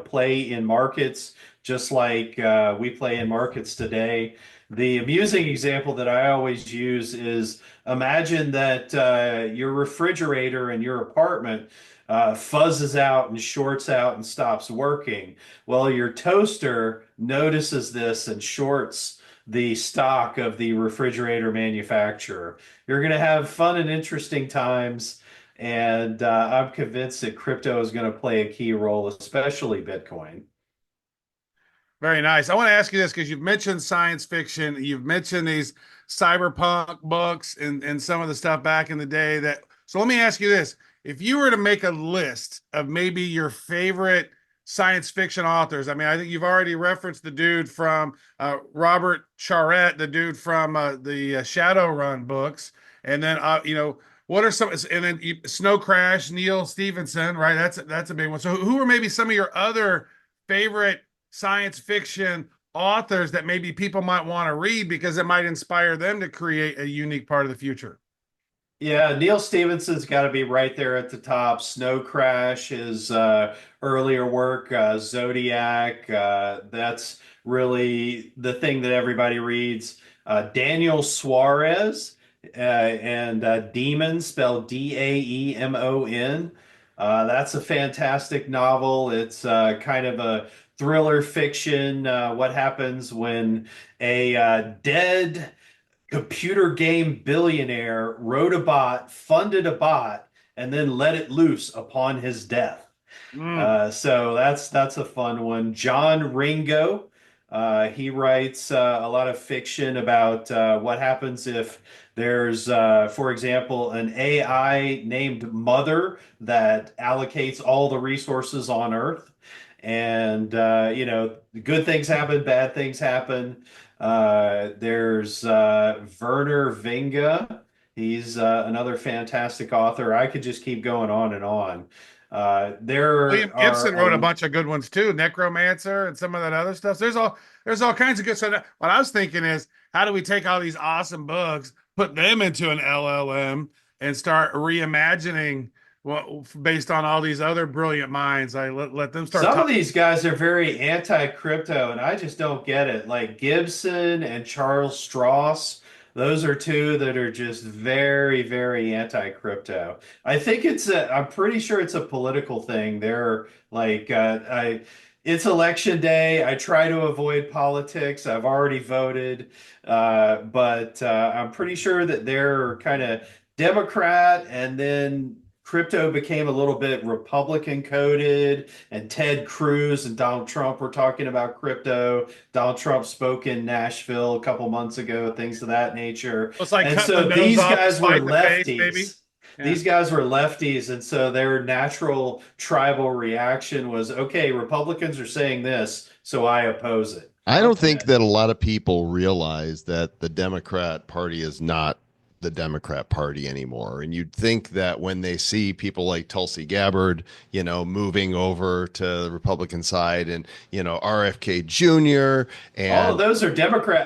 play in markets just like we play in markets today. The amusing example that I always use is, imagine that your refrigerator in your apartment fuzzes out and shorts out and stops working. Well, your toaster notices this and shorts the stock of the refrigerator manufacturer. You're going to have fun and interesting times. And I'm convinced that crypto is going to play a key role, especially Bitcoin. Very nice. I want to ask you this because you've mentioned science fiction, you've mentioned these cyberpunk books and some of the stuff back in the day. So let me ask you this. If you were to make a list of maybe your favorite science fiction authors, I mean, I think you've already referenced the dude from Robert Charette, the dude from the Shadowrun books, and then what are some, and then Snow Crash, Neil Stevenson, right? That's a big one. So who are maybe some of your other favorite science fiction authors that maybe people might want to read because it might inspire them to create a unique part of the future? Yeah, Neil Stephenson's got to be right there at the top. Snow Crash, his earlier work, Zodiac, that's really the thing that everybody reads. Daniel Suarez and Demon, spelled Daemon. That's a fantastic novel. It's kind of a thriller fiction. What happens when a dead computer game billionaire wrote a bot, funded a bot, and then let it loose upon his death. Mm. So that's a fun one. John Ringo, he writes a lot of fiction about what happens if there's, for example, an AI named Mother that allocates all the resources on Earth. And, good things happen, bad things happen. There's Werner Vinge. He's another fantastic author. I could just keep going on and on. William There Gibson are wrote a bunch of good ones too, Necromancer and some of that other stuff. There's all kinds of good stuff. What I was thinking is, how do we take all these awesome books, put them into an LLM, and start reimagining what based on all these other brilliant minds? I let them start some of talking. these guys are very anti-crypto, and I just don't get it. Like Gibson and Charles Strauss, those are two that are just very, very anti-crypto. I'm pretty sure it's a political thing. They're like, it's election day. I try to avoid politics. I've already voted, but I'm pretty sure that they're kind of Democrat, and then crypto became a little bit Republican coded, and Ted Cruz and Donald Trump were talking about crypto. Donald Trump spoke in Nashville a couple months ago, things of that nature. It's like And cutting the so nose these off to guys were spite the face, maybe. lefties. Yeah. These guys were lefties, and so their natural tribal reaction was, okay, Republicans are saying this, so I oppose it. I don't think Okay. that a lot of people realize that the Democrat Party is not the Democrat Party anymore. And you'd think that when they see people like Tulsi Gabbard, moving over to the Republican side, and, RFK Jr. All of and those are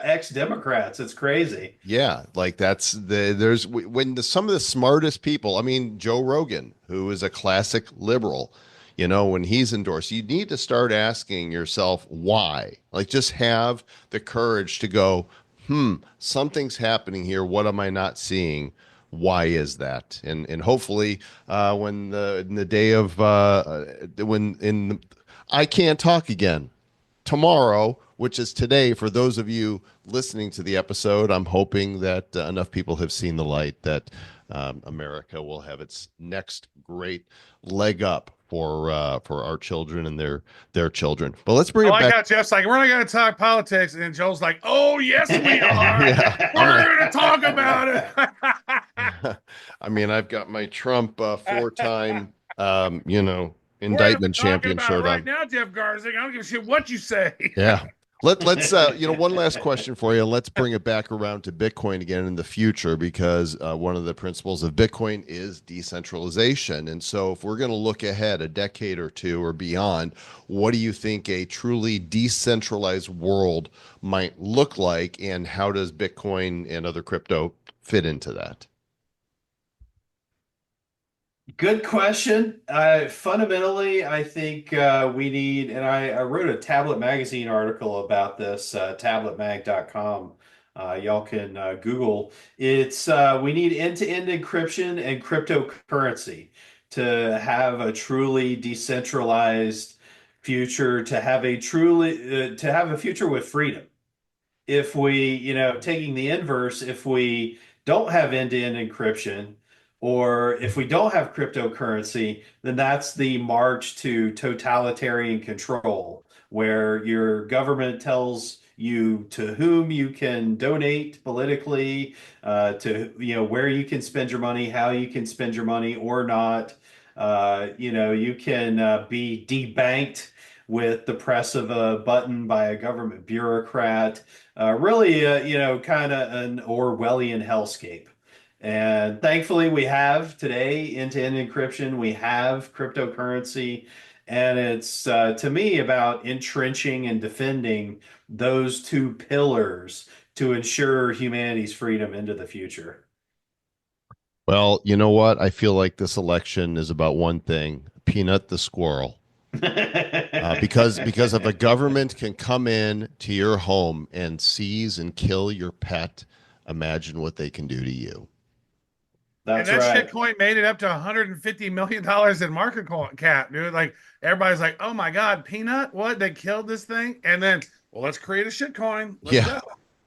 ex-Democrats. It's crazy. yeah, like there's when some of the smartest people, I mean, Joe Rogan, who is a classic liberal, when he's endorsed, you need to start asking yourself why. Like, just have the courage to go, something's happening here. What am I not seeing? Why is that? And hopefully, when in the day of when in I can't talk again tomorrow, which is today, for those of you listening to the episode, I'm hoping that enough people have seen the light that America will have its next great leg up for our children and their children. But let's bring I it like back. how Jeff's like, we're not going to talk politics. And then Joel's like, oh, yes, we are. Yeah, We're going to talk about it. I mean, I've got my Trump four-time, We're going to be indictment talking champion about it shirt right on. now, Jeff Garzik. I don't give a shit what you say. Yeah. Let's one last question for you. Let's bring it back around to Bitcoin again in the future, because one of the principles of Bitcoin is decentralization. And so if we're going to look ahead a decade or two or beyond, what do you think a truly decentralized world might look like, and how does Bitcoin and other crypto fit into that? Good question. Fundamentally, I think we need, and I wrote a Tablet Magazine article about this, tabletmag.com. Y'all can Google. We need end-to-end encryption and cryptocurrency to have a truly decentralized future, to have a future with freedom. If we, taking the inverse, if we don't have end-to-end encryption, or if we don't have cryptocurrency, then that's the march to totalitarian control, where your government tells you to whom you can donate politically, to where you can spend your money, how you can spend your money or not. You can be debanked with the press of a button by a government bureaucrat. Really, kind of an Orwellian hellscape. And thankfully, we have today end-to-end encryption. We have cryptocurrency. And it's to me about entrenching and defending those two pillars to ensure humanity's freedom into the future. Well, you know what? I feel like this election is about one thing: Peanut the squirrel. Because if a government can come in to your home and seize and kill your pet, imagine what they can do to you. And That's that right. shitcoin made it up to $150 million in market cap, dude. Like everybody's like, oh my God, Peanut, what? They killed this thing? And then, well, let's create a shitcoin. Let's Yeah. go.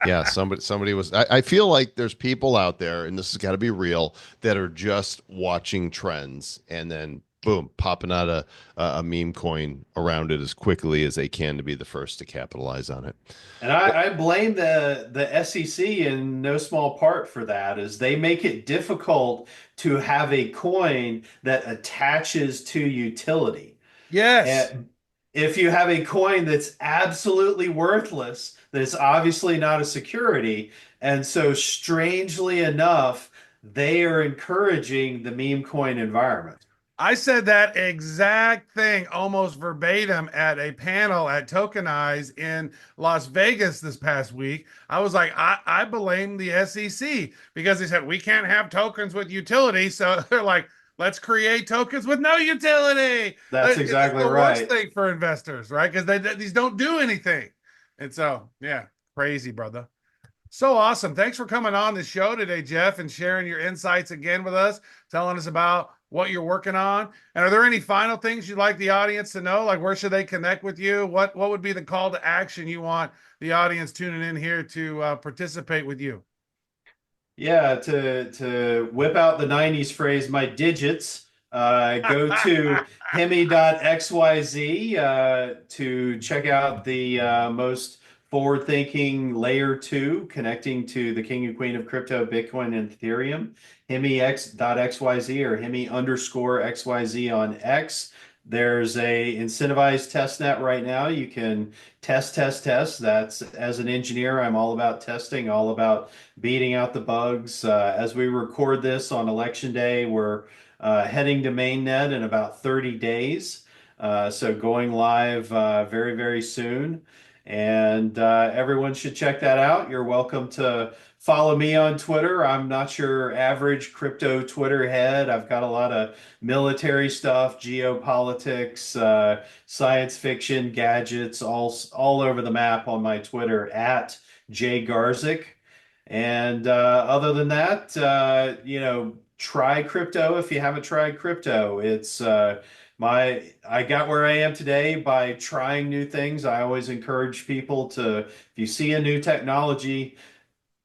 Yeah, somebody was. I feel like there's people out there, and this has got to be real, that are just watching trends and then boom, popping out a meme coin around it as quickly as they can to be the first to capitalize on it. And I blame the SEC in no small part for that, is they make it difficult to have a coin that attaches to utility. Yes. And if you have a coin that's absolutely worthless, that it's obviously not a security, and so strangely enough, they are encouraging the meme coin environment. I said that exact thing almost verbatim at a panel at Tokenize in Las Vegas this past week. I was like, I blame the SEC because they said we can't have tokens with utility. So they're like, let's create tokens with no utility. That's It's exactly the worst right. thing for investors, right? Because these don't do anything. And so, yeah, crazy, brother. So awesome. Thanks for coming on the show today, Jeff, and sharing your insights again with us, telling us about what you're working on. And are there any final things you'd like the audience to know? Like where should they connect with you? What would be the call to action you want the audience tuning in here to participate with you? Yeah, to whip out the 90s phrase, my digits, go to hemi.xyz to check out the most forward-thinking layer 2 connecting to the king and queen of crypto, Bitcoin and Ethereum, hemi.xyz or hemi_XYZ on X. There's a incentivized test net right now. You can test. That's, as an engineer, I'm all about testing, all about beating out the bugs. As we record this on election day, we're heading to mainnet in about 30 days. So going live very, very soon. And everyone should check that out. You're welcome to follow me on Twitter. I'm not your average crypto Twitter head. I've got a lot of military stuff, geopolitics, science fiction, gadgets, all over the map on my Twitter at Garzik. And other than that, try crypto if you haven't tried crypto. It's I got where I am today by trying new things. I always encourage people to, if you see a new technology,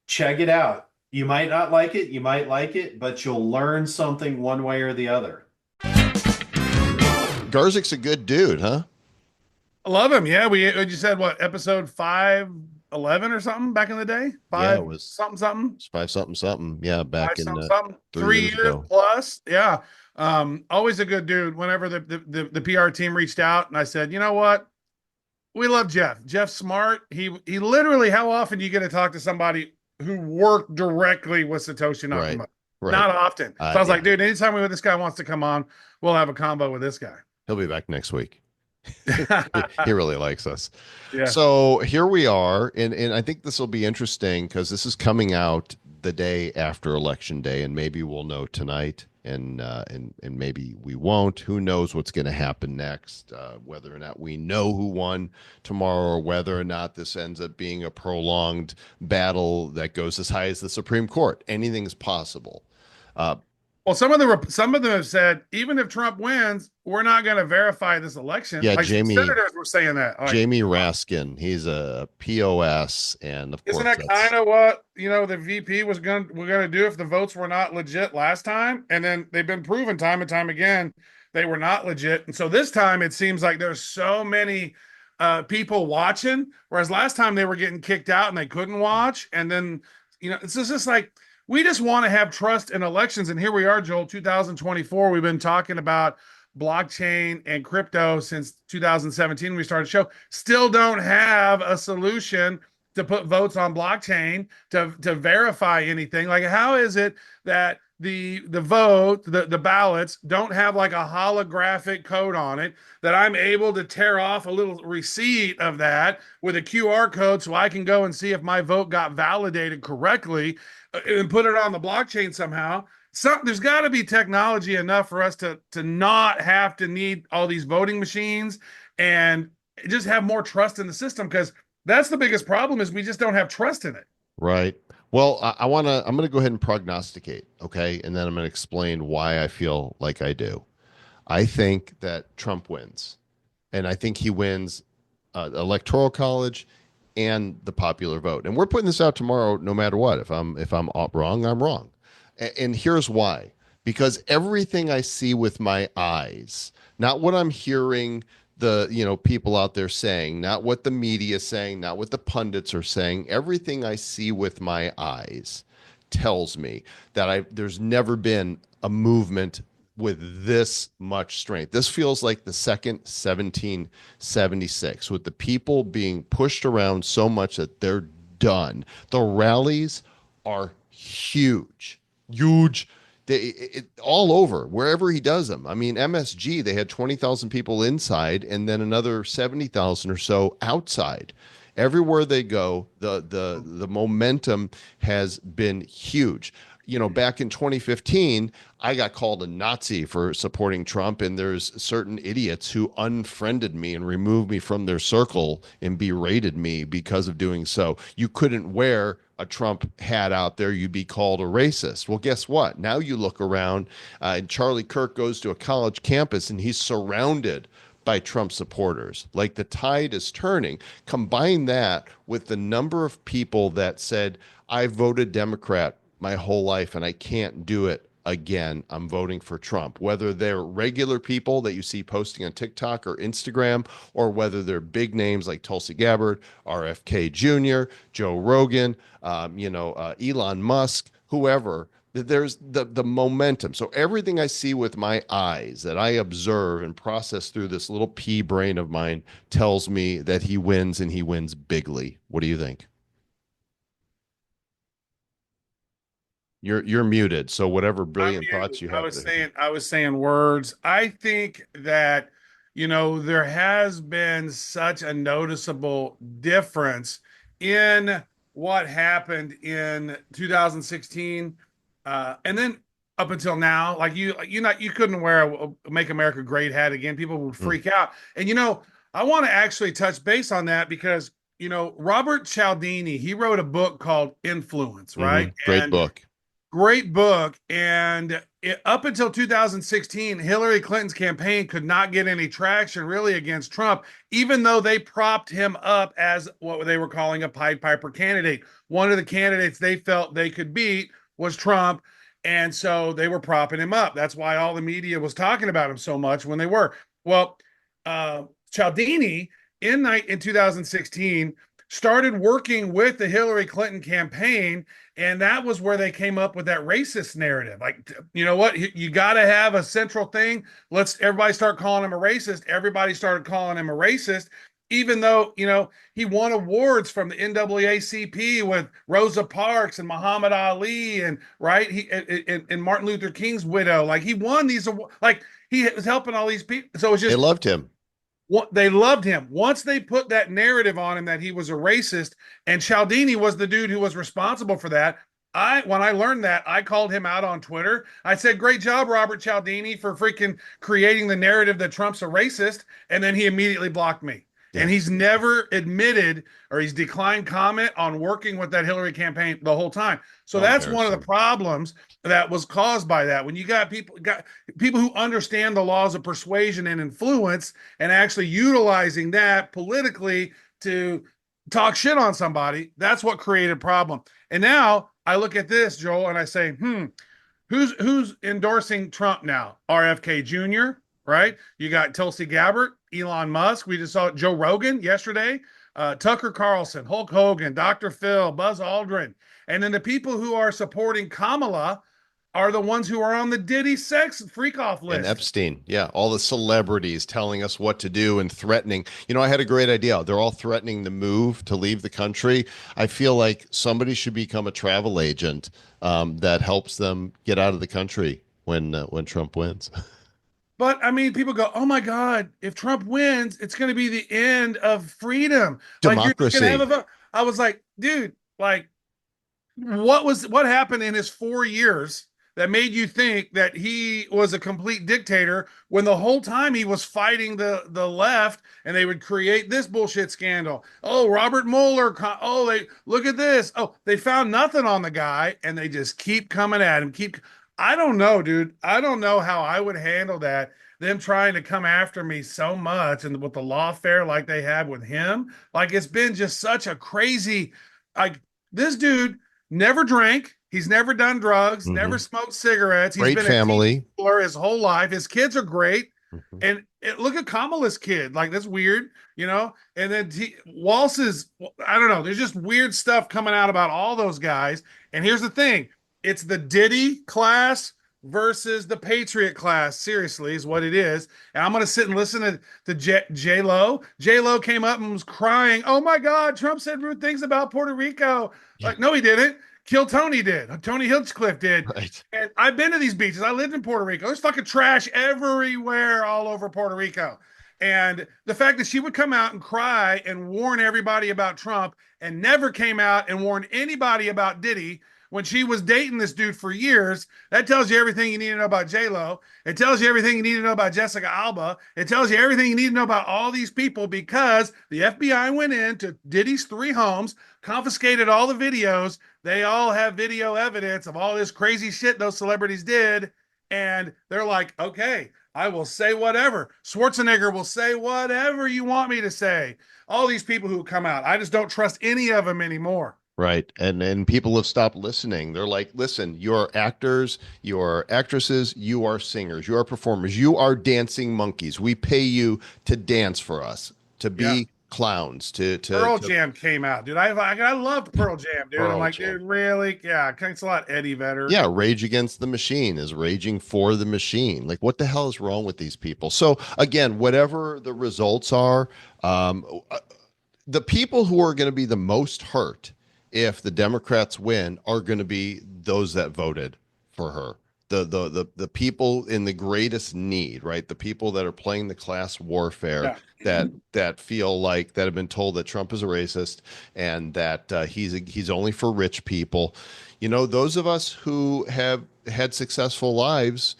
check it out. You might not like it, you might like it, but you'll learn something one way or the other. Garzik's a good dude, huh? I love him. Yeah, we you said what, episode 511 or something back in the day? Yeah, Five it was something. It's five something. Yeah, back Five in something. 3 years ago. plus. Yeah. Always a good dude. Whenever the PR team reached out and I said, you know what? We love Jeff. Jeff's smart. He literally, how often do you get to talk to somebody who worked directly with Satoshi Nakamoto? Right. Not often. So I was like, Yeah. dude, anytime this guy wants to come on, we'll have a combo with this guy. He'll be back next week. He really likes us. Yeah. So here we are, and I think this will be interesting because this is coming out the day after election day, and maybe we'll know tonight, and maybe we won't. Who knows what's going to happen next? Whether or not we know who won tomorrow, or whether or not this ends up being a prolonged battle that goes as high as the Supreme Court. Anything's possible. Well, some of them have said, even if Trump wins, we're not going to verify this election. Yeah, like Jamie, senators were saying that. Like, Jamie Raskin, he's a POS, and of isn't course, that kind of what the VP was going to do if the votes were not legit last time? And then they've been proven time and time again they were not legit. And so this time it seems like there's so many people watching, whereas last time they were getting kicked out and they couldn't watch. And then it's just like, we just want to have trust in elections. And here we are, Joel, 2024. We've been talking about blockchain and crypto since 2017. We started the show. Still don't have a solution to put votes on blockchain to verify anything. Like, how is it that the vote, the ballots don't have like a holographic code on it, that I'm able to tear off a little receipt of that with a QR code so I can go and see if my vote got validated correctly and put it on the blockchain somehow? There's got to be technology enough for us to not have to need all these voting machines and just have more trust in the system, because that's the biggest problem, is we just don't have trust in it. Right. Well, I'm going to go ahead and prognosticate. Okay. And then I'm going to explain why I feel like I do. I think that Trump wins, and I think he wins electoral college and the popular vote. And we're putting this out tomorrow, no matter what. If I'm wrong, I'm wrong. And here's why. Because everything I see with my eyes, not what I'm hearing people out there saying, not what the media is saying, not what the pundits are saying, everything I see with my eyes tells me that there's never been a movement with this much strength. This feels like the second 1776, with the people being pushed around so much that they're done. The rallies are huge. All over, wherever he does them. I mean, MSG, they had 20,000 people inside and then another 70,000 or so outside. Everywhere they go, the momentum has been huge. Back in 2015, I got called a Nazi for supporting Trump, and there's certain idiots who unfriended me and removed me from their circle and berated me because of doing so. You couldn't wear a Trump hat out there, you'd be called a racist. Well, guess what? Now you look around, and Charlie Kirk goes to a college campus, and he's surrounded by Trump supporters. Like, the tide is turning. Combine that with the number of people that said, I voted Democrat my whole life and I can't do it again. I'm voting for Trump. Whether they're regular people that you see posting on TikTok or Instagram, or whether they're big names like Tulsi Gabbard, RFK Jr., Joe Rogan, Elon Musk, whoever, there's the momentum. So everything I see with my eyes, that I observe and process through this little pea brain of mine, tells me that he wins, and he wins bigly. What do you think? You're muted. So whatever brilliant thoughts you have. I was saying words. I think that, there has been such a noticeable difference in what happened in 2016, and then up until now. Like, you couldn't wear a Make America Great hat again. People would freak out. And I want to actually touch base on that, because Robert Cialdini, he wrote a book called Influence, right? Great book. And up until 2016, Hillary Clinton's campaign could not get any traction really against Trump, even though they propped him up as what they were calling a Pied Piper candidate. One of the candidates they felt they could beat was Trump. And so they were propping him up. That's why all the media was talking about him so much when they were. Well, Cialdini in 2016 started working with the Hillary Clinton campaign, and that was where they came up with that racist narrative. Like, you know what? You got to have a central thing. Let's everybody start calling him a racist. Everybody started calling him a racist, even though, he won awards from the NAACP with Rosa Parks and Muhammad Ali, and right, and Martin Luther King's widow. Like, he won these awards. Like, he was helping all these people. So it's just, they loved him. They loved him. Once they put that narrative on him that he was a racist, and Cialdini was the dude who was responsible for that. When I learned that, I called him out on Twitter. I said, great job, Robert Cialdini, for freaking creating the narrative that Trump's a racist. And then he immediately blocked me. Yeah. And he's never admitted, or he's declined comment on working with that Hillary campaign the whole time. So that's one of the problems that was caused by that. When you got people who understand the laws of persuasion and influence, and actually utilizing that politically to talk shit on somebody, that's what created a problem. And now I look at this, Joel, and I say, who's endorsing Trump now? RFK Jr., right? You got Tulsi Gabbard, Elon Musk. We just saw Joe Rogan yesterday, Tucker Carlson, Hulk Hogan, Dr. Phil, Buzz Aldrin. And then the people who are supporting Kamala are the ones who are on the Diddy sex freak off And list. Epstein, yeah, all the celebrities telling us what to do and threatening. I had a great idea. They're all threatening to move, to leave the country. I feel like somebody should become a travel agent that helps them get out of the country when Trump wins. But I mean, people go, "Oh my God, if Trump wins, it's going to be the end of freedom. Like you're just going to have a Democracy. vote." I was like, dude, like what happened in his 4 years that made you think that he was a complete dictator when the whole time he was fighting the left and they would create this bullshit scandal? Oh, Robert Mueller. Oh, they look at this. Oh, they found nothing on the guy and they just keep coming at him. I don't know, dude. I don't know how I would handle that. Them trying to come after me so much and with the lawfare like they have with him. Like it's been just such a crazy, like this dude never drank. He's never done drugs, never Hmm. smoked cigarettes. He's Great been a teen family. schooler his whole life. His kids are great. Mhm. And look at Kamala's kid. Like, that's weird, you know? And then Waltz's, I don't know. There's just weird stuff coming out about all those guys. And here's the thing, it's the Diddy class versus the Patriot class. Seriously, is what it is. And I'm going to sit and listen to J Lo. J Lo came up and was crying. Oh my God, Trump said rude things about Puerto Rico. Yeah, Like, no, he didn't. Kill Tony did. Tony Hinchcliffe did. right. And I've been to these beaches. I lived in Puerto Rico. There's fucking trash everywhere all over Puerto Rico. And the fact that she would come out and cry and warn everybody about Trump and never came out and warned anybody about Diddy when she was dating this dude for years, that tells you everything you need to know about J-Lo. It tells you everything you need to know about Jessica Alba. It tells you everything you need to know about all these people because the FBI went into Diddy's 3 homes, confiscated all the videos. They all have video evidence of all this crazy shit those celebrities did. And they're like, okay, I will say whatever. Schwarzenegger will say whatever you want me to say. All these people who come out, I just don't trust any of them anymore. Right. And people have stopped listening. They're like, listen, you're actors, you're actresses, you are singers, you are performers, you are dancing monkeys. We pay you to dance for us, to Yeah. be clowns, Pearl to Jam came out, dude. I loved Pearl Jam, dude. I'm Pearl like, Jam. dude, really? Yeah, thanks a lot, Eddie Vedder. Yeah, Rage Against the Machine is raging for the machine. Like, what the hell is wrong with these people? So again, whatever the results are, the people who are going to be the most hurt if the Democrats win are going to be those that voted for her. The people in the greatest need, right? The people that are playing the class warfare Yeah. that feel like that have been told that Trump is a racist and that he's only for rich people. Those of us who have had successful lives,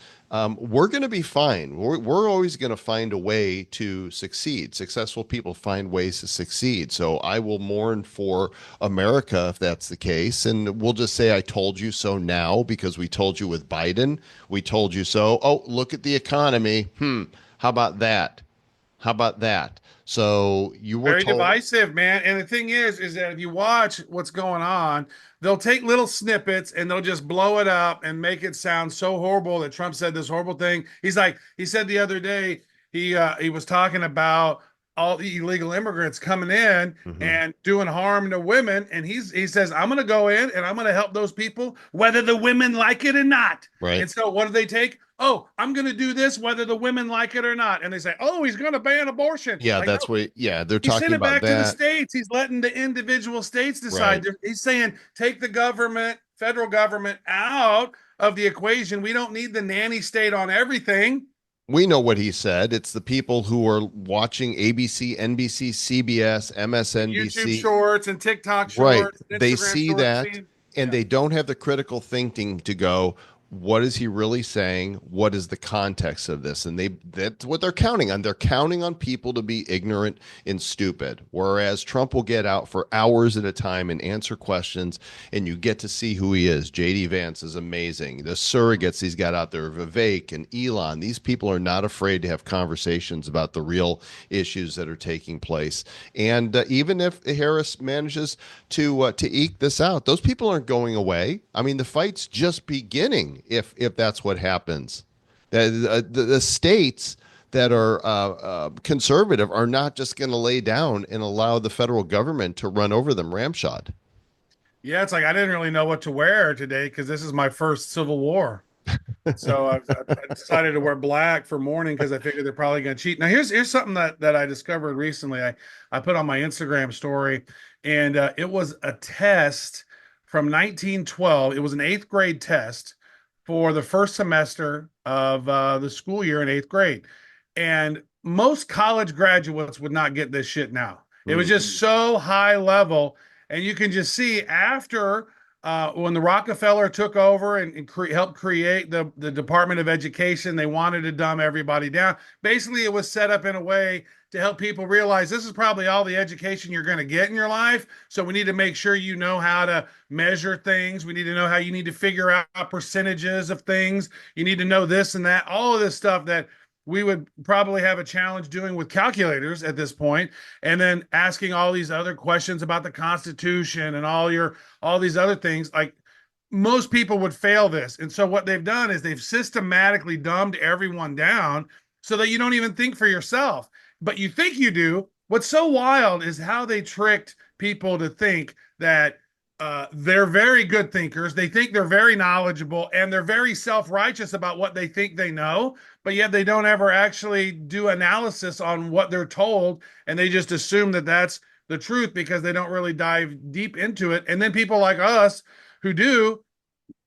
we're going to be fine. We're always going to find a way to succeed. Successful people find ways to succeed. So I will mourn for America if that's the case. And we'll just say, I told you so now because we told you with Biden. We told you so. Oh, look at the economy. How about that? How about that? So you were Very told. divisive, man. And the thing is that if you watch what's going on, they'll take little snippets and they'll just blow it up and make it sound so horrible that Trump said this horrible thing. He said the other day, he was talking about all the illegal immigrants coming in Mhm. and doing harm to women. And he says, I'm going to go in and I'm going to help those people, whether the women like it or not. Right. And so what do they take? Oh, I'm going to do this, whether the women like it or not. And they say, oh, he's going to ban abortion. Yeah, Like, no, that's what. Yeah, they're he sent talking it about back to the that. states. He's letting the individual states decide. Right. He's saying, take the government, federal government out of the equation. We don't need the nanny state on everything. We know what he said. It's the people who are watching ABC, NBC, CBS, YouTube MSNBC. shorts and TikTok Right. shorts, They Instagram see shorts. that and Yeah. they don't have the critical thinking to go, what is he really saying? What is the context of this? And that's what they're counting on. They're counting on people to be ignorant and stupid. Whereas Trump will get out for hours at a time and answer questions, and you get to see who he is. JD Vance is amazing. The surrogates he's got out there, Vivek and Elon, these people are not afraid to have conversations about the real issues that are taking place. And even if Harris manages to eke this out, those people aren't going away. I mean, the fight's just beginning if that's what happens. The states that are conservative are not just going to lay down and allow the federal government to run over them ramshot. Yeah, it's like I didn't really know what to wear today because this is my first Civil War. So I decided to wear black for mourning because I figured they're probably going to cheat. Now here's something that I discovered recently. I put on my Instagram story, and it was a test from 1912. It was an eighth grade test for the first semester of the school year in eighth grade, and most college graduates would not get this shit now. It was just so high level, and you can just see after when the Rockefeller took over and helped create the Department of Education, they wanted to dumb everybody down. Basically, it was set up in a way to help people realize this is probably all the education you're going to get in your life. So we need to make sure you know how to measure things. We need to know how you need to figure out percentages of things. You need to know this and that, all of this stuff that we would probably have a challenge doing with calculators at this point, and then asking all these other questions about the Constitution and all these other things. Like, most people would fail this. And so what they've done is they've systematically dumbed everyone down so that you don't even think for yourself, but you think you do. What's so wild is how they tricked people to think that they're very good thinkers. They think they're very knowledgeable, and they're very self-righteous about what they think they know, but yet they don't ever actually do analysis on what they're told, and they just assume that that's the truth because they don't really dive deep into it. And then people like us who do,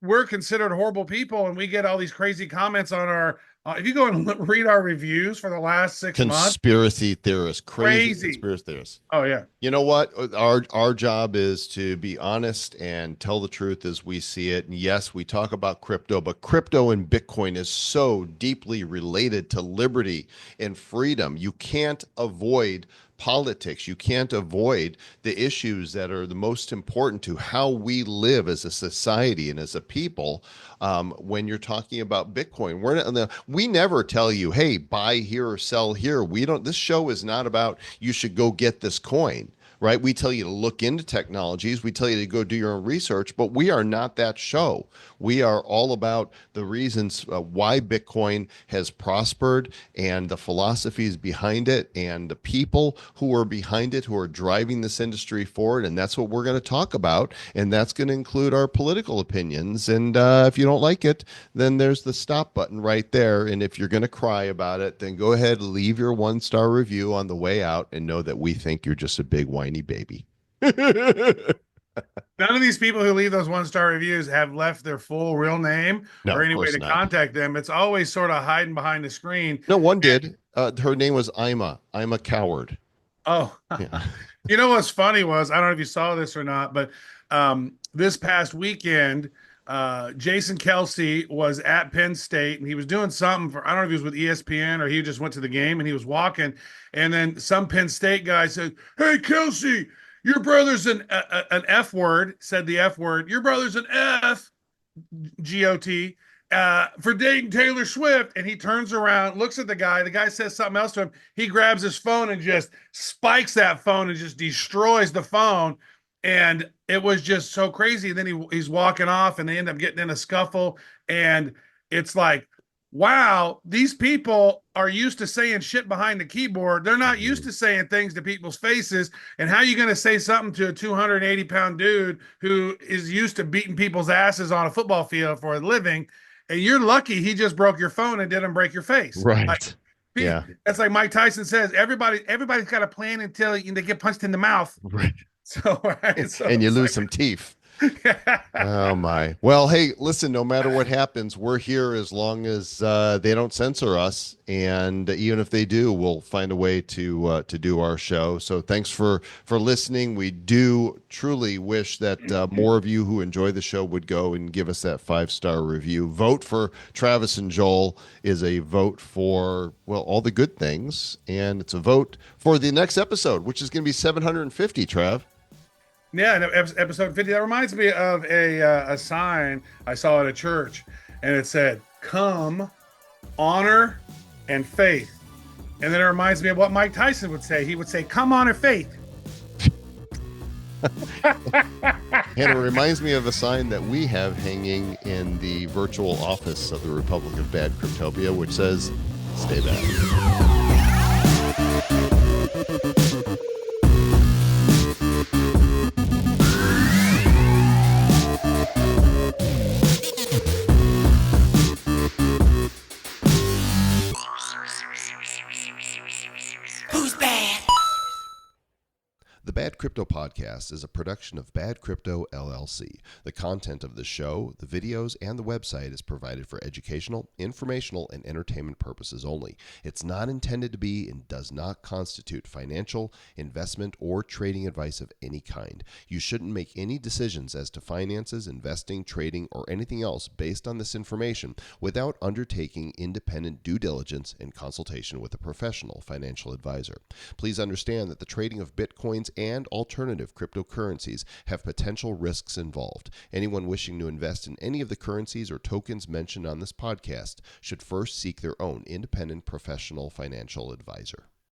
we're considered horrible people, and we get all these crazy comments on our if you go and read our reviews for the last 6 months, Conspiracy theorists, crazy conspiracy theorists. Oh yeah. You know what? Our job is to be honest and tell the truth as we see it. And yes, we talk about crypto, but crypto and Bitcoin is so deeply related to liberty and freedom. You can't avoid politics. You can't avoid the issues that are the most important to how we live as a society and as a people. When you're talking about Bitcoin, we never tell you, hey, buy here or sell here. This show is not about you should go get this coin. Right? We tell you to look into technologies. We tell you to go do your own research, but we are not that show. We are all about the reasons why Bitcoin has prospered and the philosophies behind it and the people who are behind it, who are driving this industry forward. And that's what we're going to talk about. And that's going to include our political opinions. And if you don't like it, then there's the stop button right there. And if you're going to cry about it, then go ahead, leave your 1-star review on the way out and know that we think you're just a big whiny baby. None of these people who leave those 1-star reviews have left their full real name or any way to contact them. It's always sort of hiding behind the screen. No, one did. Her name was Ima. I'm a coward. Oh, yeah. You know what's funny was, I don't know if you saw this or not, but this past weekend, Jason Kelsey was at Penn State, and he was doing something I don't know if he was with ESPN or he just went to the game, and he was walking, and then some Penn State guy said, "Hey, Kelsey, your brother's an F word," said the F word. "Your brother's an F, G-O-T, for dating Taylor Swift." And he turns around, looks at the guy says something else to him. He grabs his phone and just spikes that phone and just destroys the phone. And it was just so crazy. Then he's walking off, and they end up getting in a scuffle. And it's like, wow, these people are used to saying shit behind the keyboard. They're not used to saying things to people's faces. And how are you going to say something to a 280-pound dude who is used to beating people's asses on a football field for a living? And you're lucky he just broke your phone and didn't break your face. Right. Like, yeah. That's like Mike Tyson says, everybody's got a plan until they get punched in the mouth. Right. So, right, so and you lose some teeth. Oh my. Well, hey, listen, no matter what happens, we're here as long as they don't censor us, and even if they do, we'll find a way to do our show. So thanks for listening. We do truly wish that more of you who enjoy the show would go and give us that 5-star review. Vote for Travis and Joel is a vote for, well, all the good things, and it's a vote for the next episode, which is going to be 750, Trav. Yeah, and episode 50. That reminds me of a sign I saw at a church, and it said, "Come, honor, and faith." And then it reminds me of what Mike Tyson would say. He would say, "Come, honor, faith." And it reminds me of a sign that we have hanging in the virtual office of the Republic of Bad Cryptopia, which says, "Stay bad." The Bad Crypto Podcast is a production of Bad Crypto LLC. The content of the show, the videos, and the website is provided for educational, informational, and entertainment purposes only. It's not intended to be and does not constitute financial, investment, or trading advice of any kind. You shouldn't make any decisions as to finances, investing, trading, or anything else based on this information without undertaking independent due diligence and consultation with a professional financial advisor. Please understand that the trading of Bitcoins and alternative cryptocurrencies have potential risks involved. Anyone wishing to invest in any of the currencies or tokens mentioned on this podcast should first seek their own independent professional financial advisor.